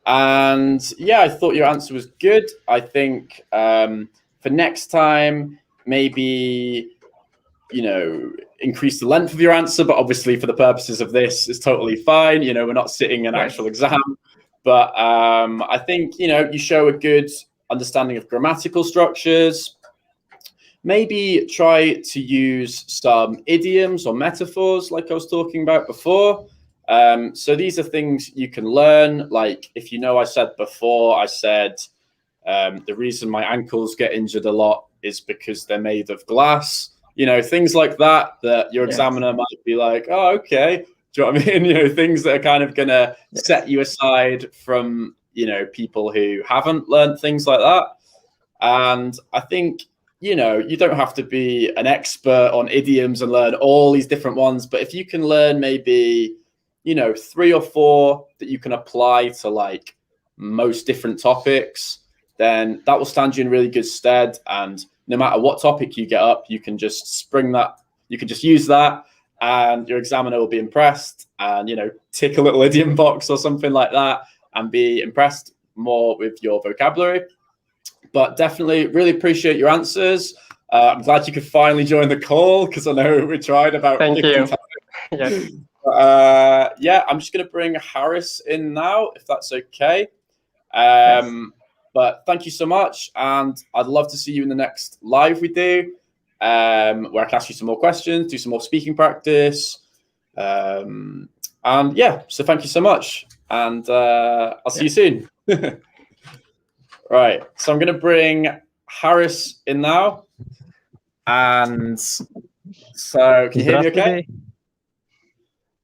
Speaker 1: And yeah, I thought your answer was good. I think for next time, maybe, increase the length of your answer, but obviously for the purposes of this, it's totally fine. We're not sitting an actual exam. But I think, you show a good understanding of grammatical structures. Maybe try to use some idioms or metaphors like I was talking about before. So these are things you can learn. Like if I said before, the reason my ankles get injured a lot is because they're made of glass. Things like that your examiner might be like, oh, okay. Do you know what I mean? Things that are kind of going to set you aside from, people who haven't learned things like that. And I think, you don't have to be an expert on idioms and learn all these different ones. But if you can learn maybe, 3 or 4 that you can apply to like most different topics, then that will stand you in really good stead. And no matter what topic you get up, you can just use that, and your examiner will be impressed and, tick a little idiom box or something like that and be impressed more with your vocabulary. But definitely really appreciate your answers. I'm glad you could finally join the call because I know we tried about 50 times.
Speaker 2: Yes.
Speaker 1: Yeah, I'm just going to bring Harris in now, if that's okay. But thank you so much, and I'd love to see you in the next live we do, where I can ask you some more questions, do some more speaking practice, and yeah. So thank you so much, and I'll see you soon. Right. So I'm going to bring Harris in now, and so can you hear me? Okay.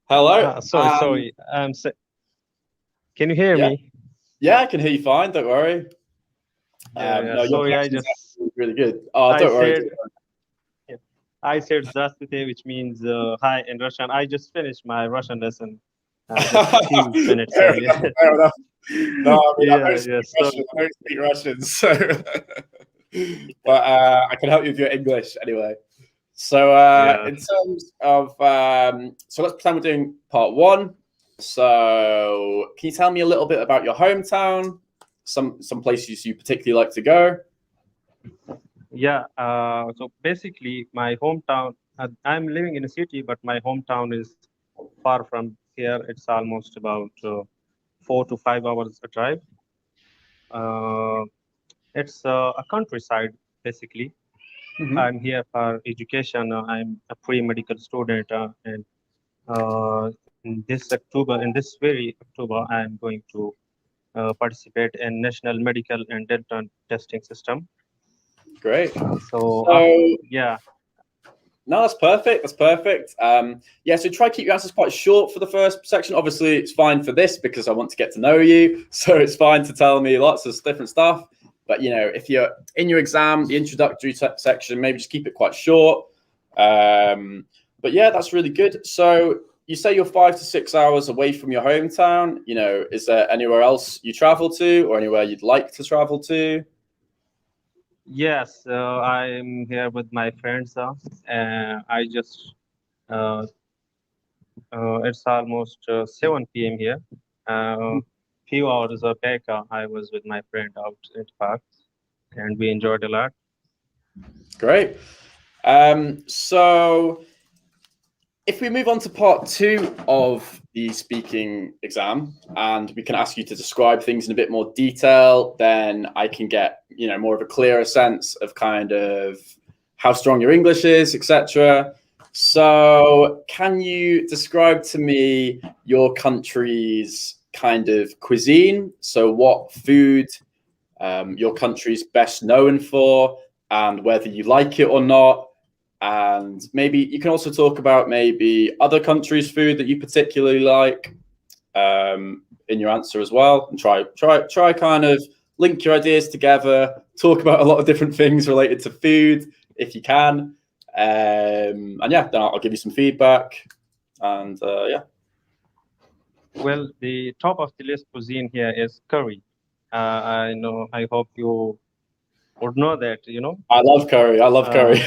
Speaker 1: Hello.
Speaker 3: Sorry. Can you hear me?
Speaker 1: Yeah, I can hear you fine. Don't worry.
Speaker 3: No, sorry, I just
Speaker 1: really good. Oh, don't worry.
Speaker 3: I said Здравствуйте, which means hi in Russian. I just finished my Russian lesson just a few minutes earlier.
Speaker 1: Fair enough. No, I mean, I don't speak Russian, so but I can help you with your English anyway. So in terms of so let's pretend we're doing part 1. So can you tell me a little bit about your hometown, some places you particularly like to go?
Speaker 3: Yeah, so basically my hometown, I'm living in a city, but my hometown is far from here. It's almost about 4 to 5 hours a drive. It's a countryside, basically. Mm-hmm. I'm here for education. I'm a pre-medical student, and in this very October, I'm going to participate in National Medical and Dental Testing System.
Speaker 1: Great.
Speaker 3: So yeah.
Speaker 1: No, that's perfect. That's perfect. Yeah, so try to keep your answers quite short for the first section. Obviously, it's fine for this because I want to get to know you. So it's fine to tell me lots of different stuff. But, if you're in your exam, the introductory section, maybe just keep it quite short. But yeah, that's really good. So you say you're 5 to 6 hours away from your hometown. Is there anywhere else you travel to or anywhere you'd like to travel to?
Speaker 3: Yes, I'm here with my friends. I just, it's almost 7 p.m. here. Few hours back, I was with my friend out at the park, and we enjoyed a lot.
Speaker 1: Great. So if we move on to part 2 of the speaking exam, and we can ask you to describe things in a bit more detail, then I can get, more of a clearer sense of kind of how strong your English is, etc. So can you describe to me your country's kind of cuisine? So what food your country's best known for, and whether you like it or not. And maybe you can also talk about maybe other countries' food that you particularly like in your answer as well, and try kind of link your ideas together, talk about a lot of different things related to food if you can. And yeah, then I'll give you some feedback. And yeah.
Speaker 3: Well, the top of the list cuisine here is curry. I hope you would know that,
Speaker 1: I love curry.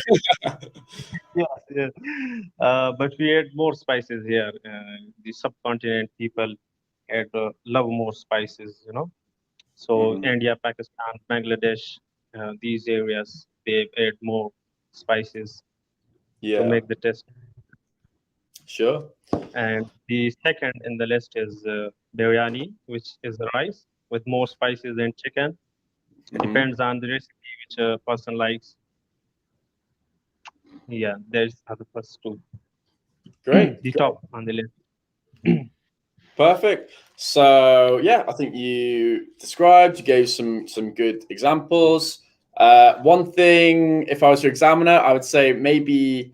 Speaker 3: Yeah. But we add more spices here. The subcontinent people had love more spices, So
Speaker 1: Mhm.
Speaker 3: India, Pakistan, Bangladesh, these areas, they add more spices to
Speaker 1: Yeah,
Speaker 3: make the taste.
Speaker 1: sure.
Speaker 3: And the second in the list is biryani, which is the rice with more spices than chicken. It
Speaker 1: Mhm.
Speaker 3: depends on the recipe which a person likes. Yeah, there's are the first two.
Speaker 1: Great.
Speaker 3: The top on the list.
Speaker 1: Perfect. So yeah, I think you described, you gave some good examples. One thing, if I was your examiner, I would say maybe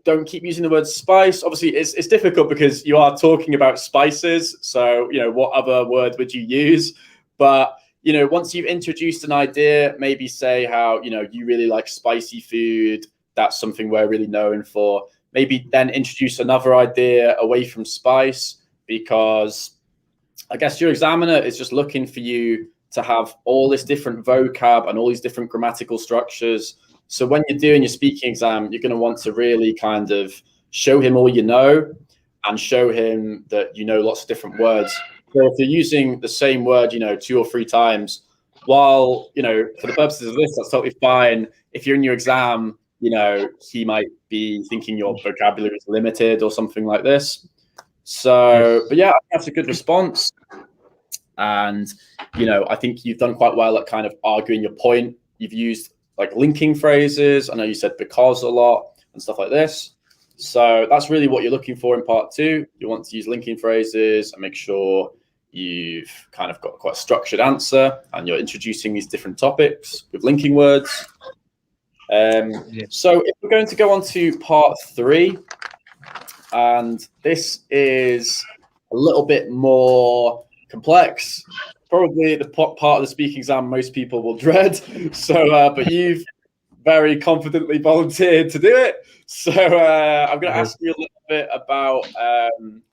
Speaker 1: don't keep using the word spice. Obviously, it's difficult because you are talking about spices. So what other word would you use? But once you've introduced an idea, maybe say how you really like spicy food. That's something we're really known for. Maybe then introduce another idea away from spice, because I guess your examiner is just looking for you to have all this different vocab and all these different grammatical structures. So when you're doing your speaking exam, you're going to want to really kind of show him all you know and show him that you know lots of different words. So if you're using the same word, 2 or 3 times, while, for the purposes of this, that's totally fine. If you're in your exam, he might be thinking your vocabulary is limited or something like this. So,
Speaker 3: Yes.
Speaker 1: but yeah, I think that's a good response. And, I think you've done quite well at kind of arguing your point. You've used like linking phrases. I know you said because a lot and stuff like this. So that's really what you're looking for in part 2. You want to use linking phrases and make sure you've kind of got quite a structured answer and you're introducing these different topics with linking words.
Speaker 3: Yes.
Speaker 1: So if we're going to go on to part 3, and this is a little bit more complex, probably the part of the speaking exam most people will dread. So, but you've very confidently volunteered to do it. So I'm going to
Speaker 3: Yes.
Speaker 1: ask you a little bit about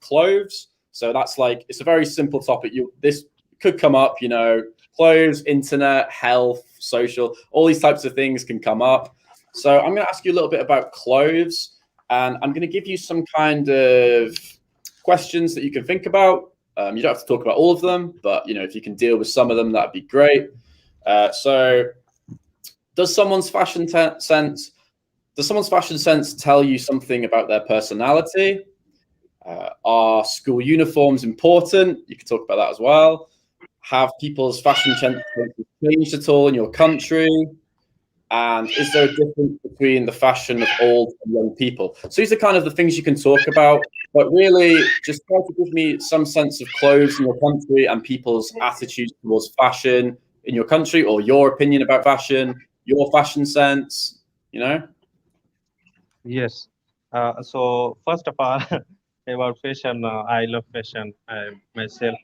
Speaker 1: clothes. So that's it's a very simple topic. This could come up, clothes, internet, health, social, all these types of things can come up. So I'm going to ask you a little bit about clothes. And I'm going to give you some kind of questions that you can think about. You don't have to talk about all of them, but if you can deal with some of them, that'd be great. So, does someone's fashion sense tell you something about their personality? Are school uniforms important? You can talk about that as well. Have people's fashion sense changed at all in your country? And is there a difference between the fashion of old and young people? So these are kind of the things you can talk about, but really just try to give me some sense of clothes in your country and people's attitudes towards fashion in your country, or your opinion about fashion, your fashion sense,
Speaker 3: Yes. So first of all, about fashion, I love fashion myself.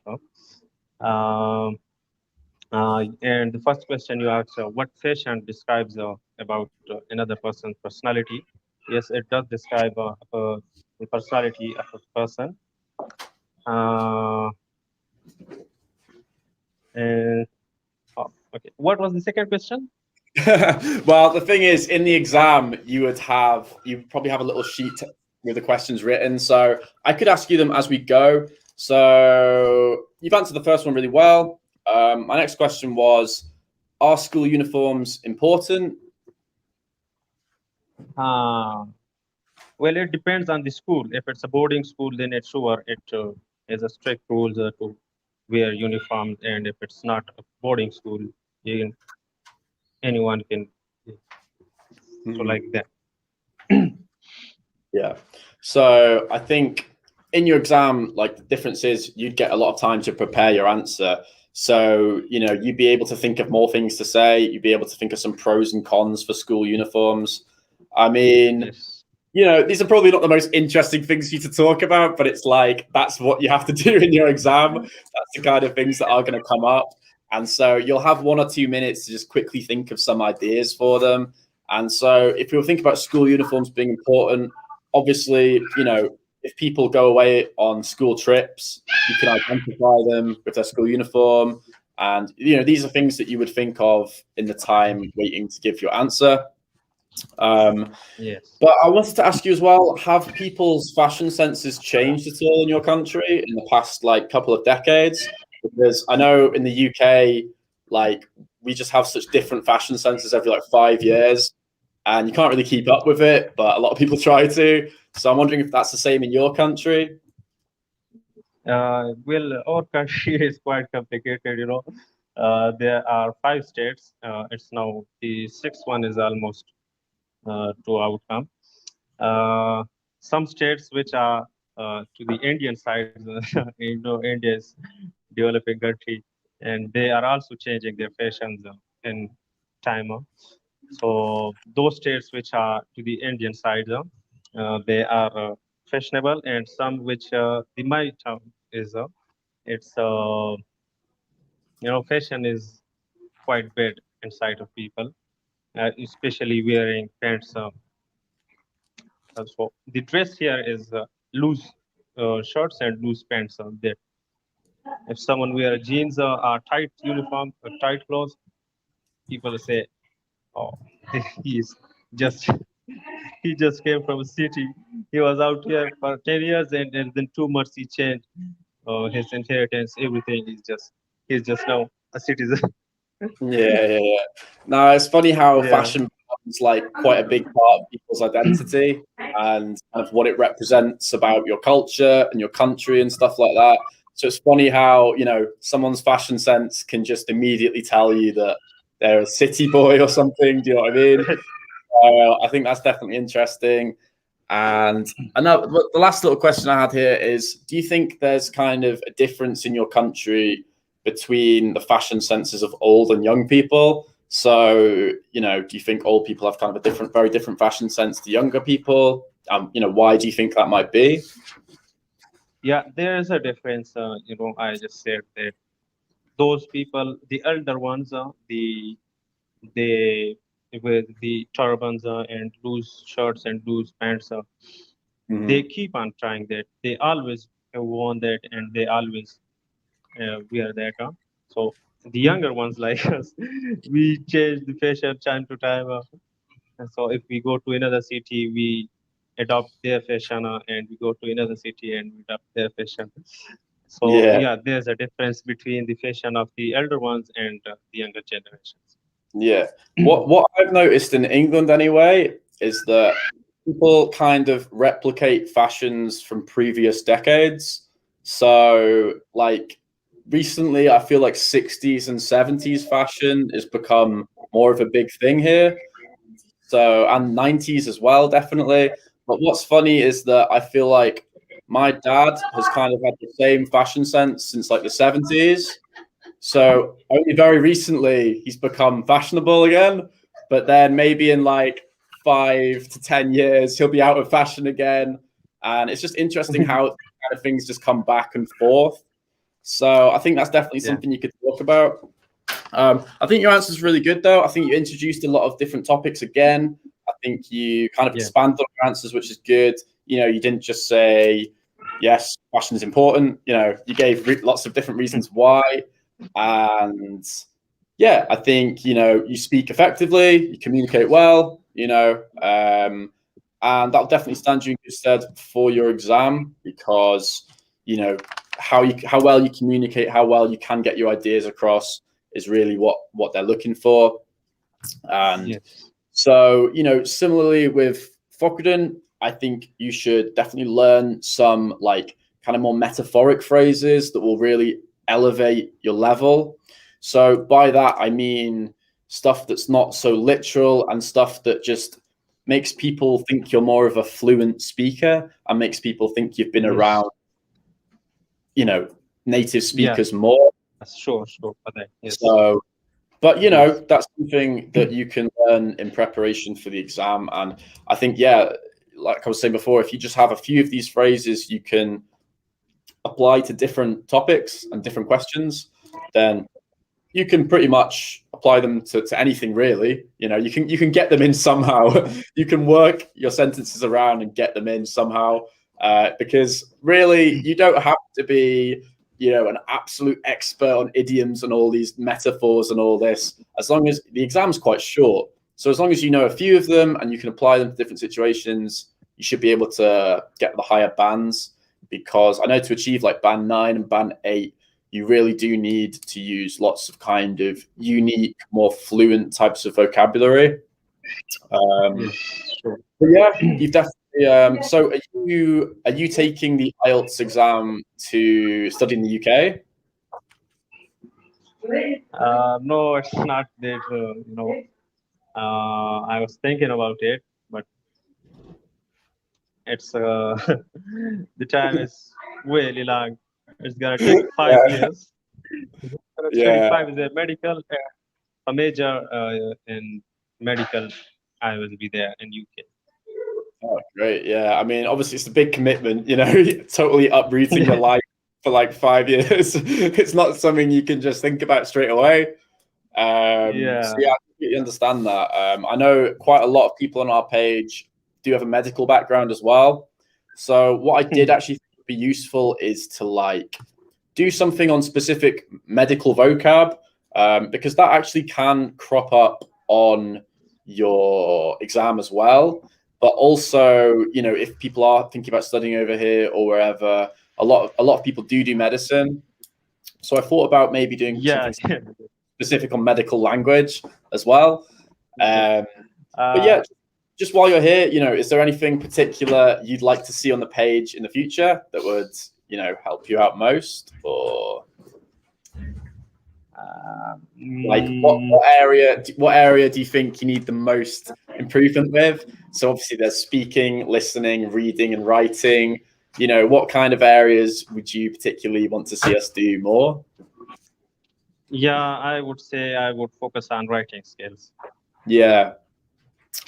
Speaker 3: And the first question you asked, what fashion describes about another person's personality? Yes, it does describe the personality of a person. Uh, and okay, what was the second question?
Speaker 1: Well, the thing is, in the exam, you probably have a little sheet with the questions written. So I could ask you them as we go. So you've answered the first one really well. My next question was, are school uniforms important?
Speaker 3: Well, it depends on the school. If it's a boarding school, then it's sure it has a strict rules to wear uniforms, and if it's not a boarding school, anyone can. So like that.
Speaker 1: Yeah. So I think in your exam, the difference is you'd get a lot of time to prepare your answer. So, you'd be able to think of more things to say. You'd be able to think of some pros and cons for school uniforms. I mean,
Speaker 3: Yes.
Speaker 1: these are probably not the most interesting things for you to talk about, but it's that's what you have to do in your exam. That's the kind of things that are going to come up. And so you'll have 1 or 2 minutes to just quickly think of some ideas for them. And so if you think about school uniforms being important, obviously, if people go away on school trips, you can identify them with their school uniform. And, these are things that you would think of in the time waiting to give your answer.
Speaker 3: Yes.
Speaker 1: But I wanted to ask you as well, have people's fashion senses changed at all in your country in the past like couple of decades? Because I know in the UK, like we just have such different fashion senses every like 5 years, and you can't really keep up with it, but a lot of people try to. So I'm wondering if that's the same in your country.
Speaker 3: Well, our country is quite complicated, you know. There are 5 states. It's now the sixth one is almost to outcome. Uh, some states which are to the Indian side, you know, India is developing country, and they are also changing their fashions in time. So those states which are to the Indian side, they are fashionable, and some which the my town is it's you know, fashion is quite bad inside of people, especially wearing pants. So the dress here is loose shirts and loose pants. There, if someone wear jeans or tight uniform, tight clothes, people say, "Oh, he's just he just came from a city. He was out here for 10 years, and then 2 months he changed his inheritance. Everything is just he's just now a citizen."
Speaker 1: Yeah. No, it's funny how
Speaker 3: Yeah.
Speaker 1: fashion becomes like quite a big part of people's identity and kind of what it represents about your culture and your country and stuff like that. So it's funny how, you know, someone's fashion sense can just immediately tell you that they're a city boy or something. Do you know what I mean? I think that's definitely interesting. And another, the last little question I had here is, do you think there's kind of a difference in your country between the fashion senses of old and young people? So, you know, do you think old people have kind of a different, very different fashion sense to younger people? You know, why do you think that might be?
Speaker 3: Yeah, there is a difference. You know, I just said that those people, the elder ones, they with the turbans and loose shirts and loose pants, they keep on trying that. They always have worn that, and they always wear that. So the younger ones like us, we change the fashion time to time. And so if we go to another city, we adopt their fashion, and we go to another city and we adopt their fashion. So
Speaker 1: Yeah.
Speaker 3: yeah, there's a difference between the fashion of the elder ones and the younger generations.
Speaker 1: Yeah. What I've noticed in England anyway is that people kind of replicate fashions from previous decades. So like recently I feel like 60s and 70s fashion has become more of a big thing here. So and 90s as well, definitely. But what's funny is that I feel like my dad has kind of had the same fashion sense since like the 70s. So only very recently he's become fashionable again, but then maybe in like 5 to 10 years he'll be out of fashion again, and it's just interesting how kind of things just come back and forth. So I think that's definitely
Speaker 3: Yeah.
Speaker 1: something you could talk about. I think your answer is really good, though. I think you introduced a lot of different topics again. I think you kind of
Speaker 3: Yeah.
Speaker 1: expanded on your answers, which is good. You know, you didn't just say yes, fashion is important. You know, you gave lots of different reasons why. And yeah, I think, you know, you speak effectively, you communicate well, you know, and that'll definitely stand you in good stead for your exam because, you know, how well you communicate, how well you can get your ideas across is really what they're looking for. And
Speaker 3: Yes.
Speaker 1: so, you know, similarly with Fokuden, I think you should definitely learn some like kind of more metaphoric phrases that will really elevate your level. So by that, I mean stuff that's not so literal and stuff that just makes people think you're more of a fluent speaker and makes people think you've been
Speaker 3: Yes.
Speaker 1: around, you know, native
Speaker 3: Yeah.
Speaker 1: speakers more.
Speaker 3: Sure. Okay. Yes.
Speaker 1: So, but you
Speaker 3: Yes.
Speaker 1: know, that's something that you can learn in preparation for the exam. And I think, yeah, like I was saying before, if you just have a few of these phrases you can apply to different topics and different questions, then you can pretty much apply them to anything really. You know, you can get them in somehow. You can work your sentences around and get them in somehow. Because really you don't have to be, you know, an absolute expert on idioms and all these metaphors and all this. As long as the exam's quite short, So as long as you know a few of them and you can apply them to different situations, you should be able to get the higher bands, because I know to achieve like band 9 and band 8, you really do need to use lots of kind of unique, more fluent types of vocabulary.
Speaker 3: Yes, sure.
Speaker 1: But yeah, you've definitely. So are you taking the IELTS exam to study in the UK?
Speaker 3: No, it's not that. I was thinking about it, but it's the time is really long. It's gonna take 5 years.
Speaker 1: Yeah.
Speaker 3: 25 is a medical, a major in medical. I will be there in UK.
Speaker 1: Oh, great. Yeah. I mean, obviously it's a big commitment, totally uprooting your life for like 5 years. It's not something you can just think about straight away.
Speaker 3: Yeah.
Speaker 1: So yeah, I completely understand that. I know quite a lot of people on our page do have a medical background as well. So what I did actually think would be useful is to like do something on specific medical vocab, because that actually can crop up on your exam as well. But also, if people are thinking about studying over here or wherever, a lot of people do medicine. So I thought about maybe doing something specific on medical language as well. But yeah, just while you're here, is there anything particular you'd like to see on the page in the future that would, help you out most? Or like what area do you think you need the most improvement with? So obviously there's speaking, listening, reading, and writing. What kind of areas would you particularly want to see us do more?
Speaker 3: Yeah, I would say I would focus on writing skills.
Speaker 1: Yeah,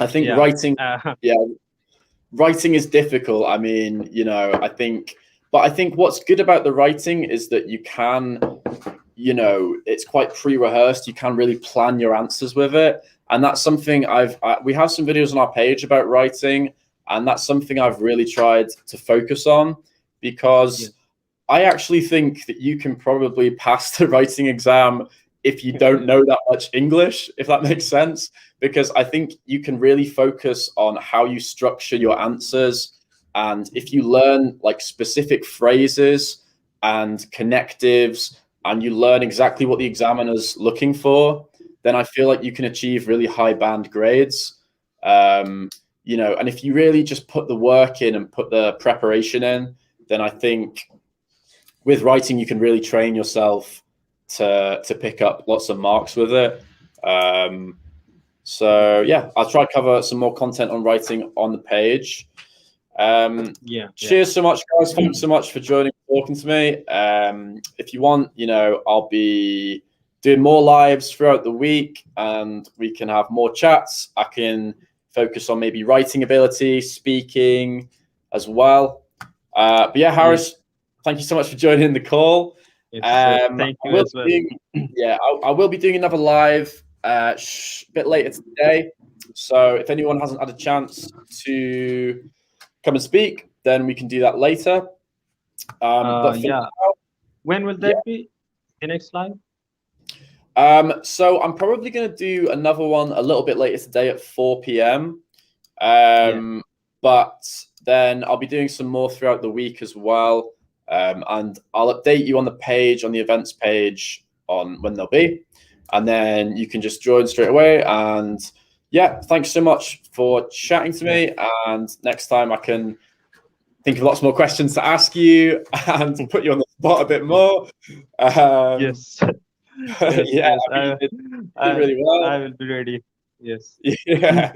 Speaker 1: I think writing. Writing is difficult. I mean, I think what's good about the writing is that you can, it's quite pre-rehearsed. You can really plan your answers with it, and that's something we have some videos on our page about writing, and that's something I've really tried to focus on, because I actually think that you can probably pass the writing exam if you don't know that much English, if that makes sense, because I think you can really focus on how you structure your answers. And if you learn like specific phrases and connectives, and you learn exactly what the examiner's looking for, then I feel like you can achieve really high band grades. And if you really just put the work in and put the preparation in, then I think with writing, you can really train yourself to pick up lots of marks with it. So yeah, I'll try to cover some more content on writing on the page. Cheers so much, guys. Thanks so much for joining, talking to me. If you want, I'll be doing more lives throughout the week, and we can have more chats. I can focus on maybe writing ability, speaking as well. But yeah, Harris, thank you so much for joining the call.
Speaker 3: Thank you as well.
Speaker 1: I will be doing another live a bit later today. So if anyone hasn't had a chance to come and speak, then we can do that later. But
Speaker 3: now, when will that be? The next live?
Speaker 1: So I'm probably going to do another one a little bit later today at 4 p.m. But then I'll be doing some more throughout the week as well. And I'll update you on the page, on the events page, on when they'll be. And then you can just join straight away. And yeah, thanks so much for chatting to me. And next time I can think of lots more questions to ask you and put you on the spot a bit more.
Speaker 3: Yes.
Speaker 1: Yeah, I mean, you did really well.
Speaker 3: I will be ready. Yes.
Speaker 1: Yeah,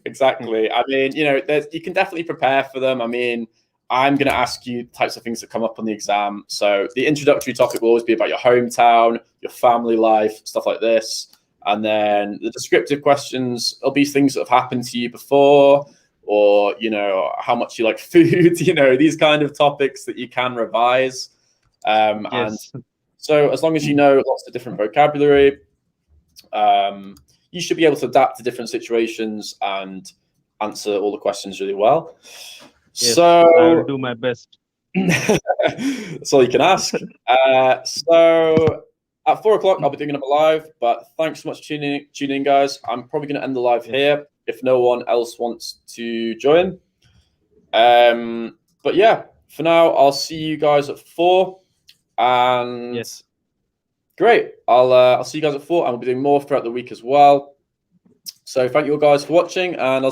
Speaker 1: exactly. I mean, you can definitely prepare for them. I mean, I'm going to ask you types of things that come up on the exam. So the introductory topic will always be about your hometown, your family life, stuff like this. And then the descriptive questions will be things that have happened to you before, or, how much you like food, these kind of topics that you can revise. And so as long as you know lots of different vocabulary, you should be able to adapt to different situations and answer all the questions really well.
Speaker 3: Yes,
Speaker 1: so
Speaker 3: I will do my best.
Speaker 1: that's all you can ask. So At 4 o'clock, I'll be doing another live. But thanks so much for tuning in, guys. I'm probably going to end the live here if no one else wants to join. But yeah, for now, I'll see you guys at 4. And great, I'll see you guys at 4, and we'll be doing more throughout the week as well. So thank you all guys for watching, and I'll see you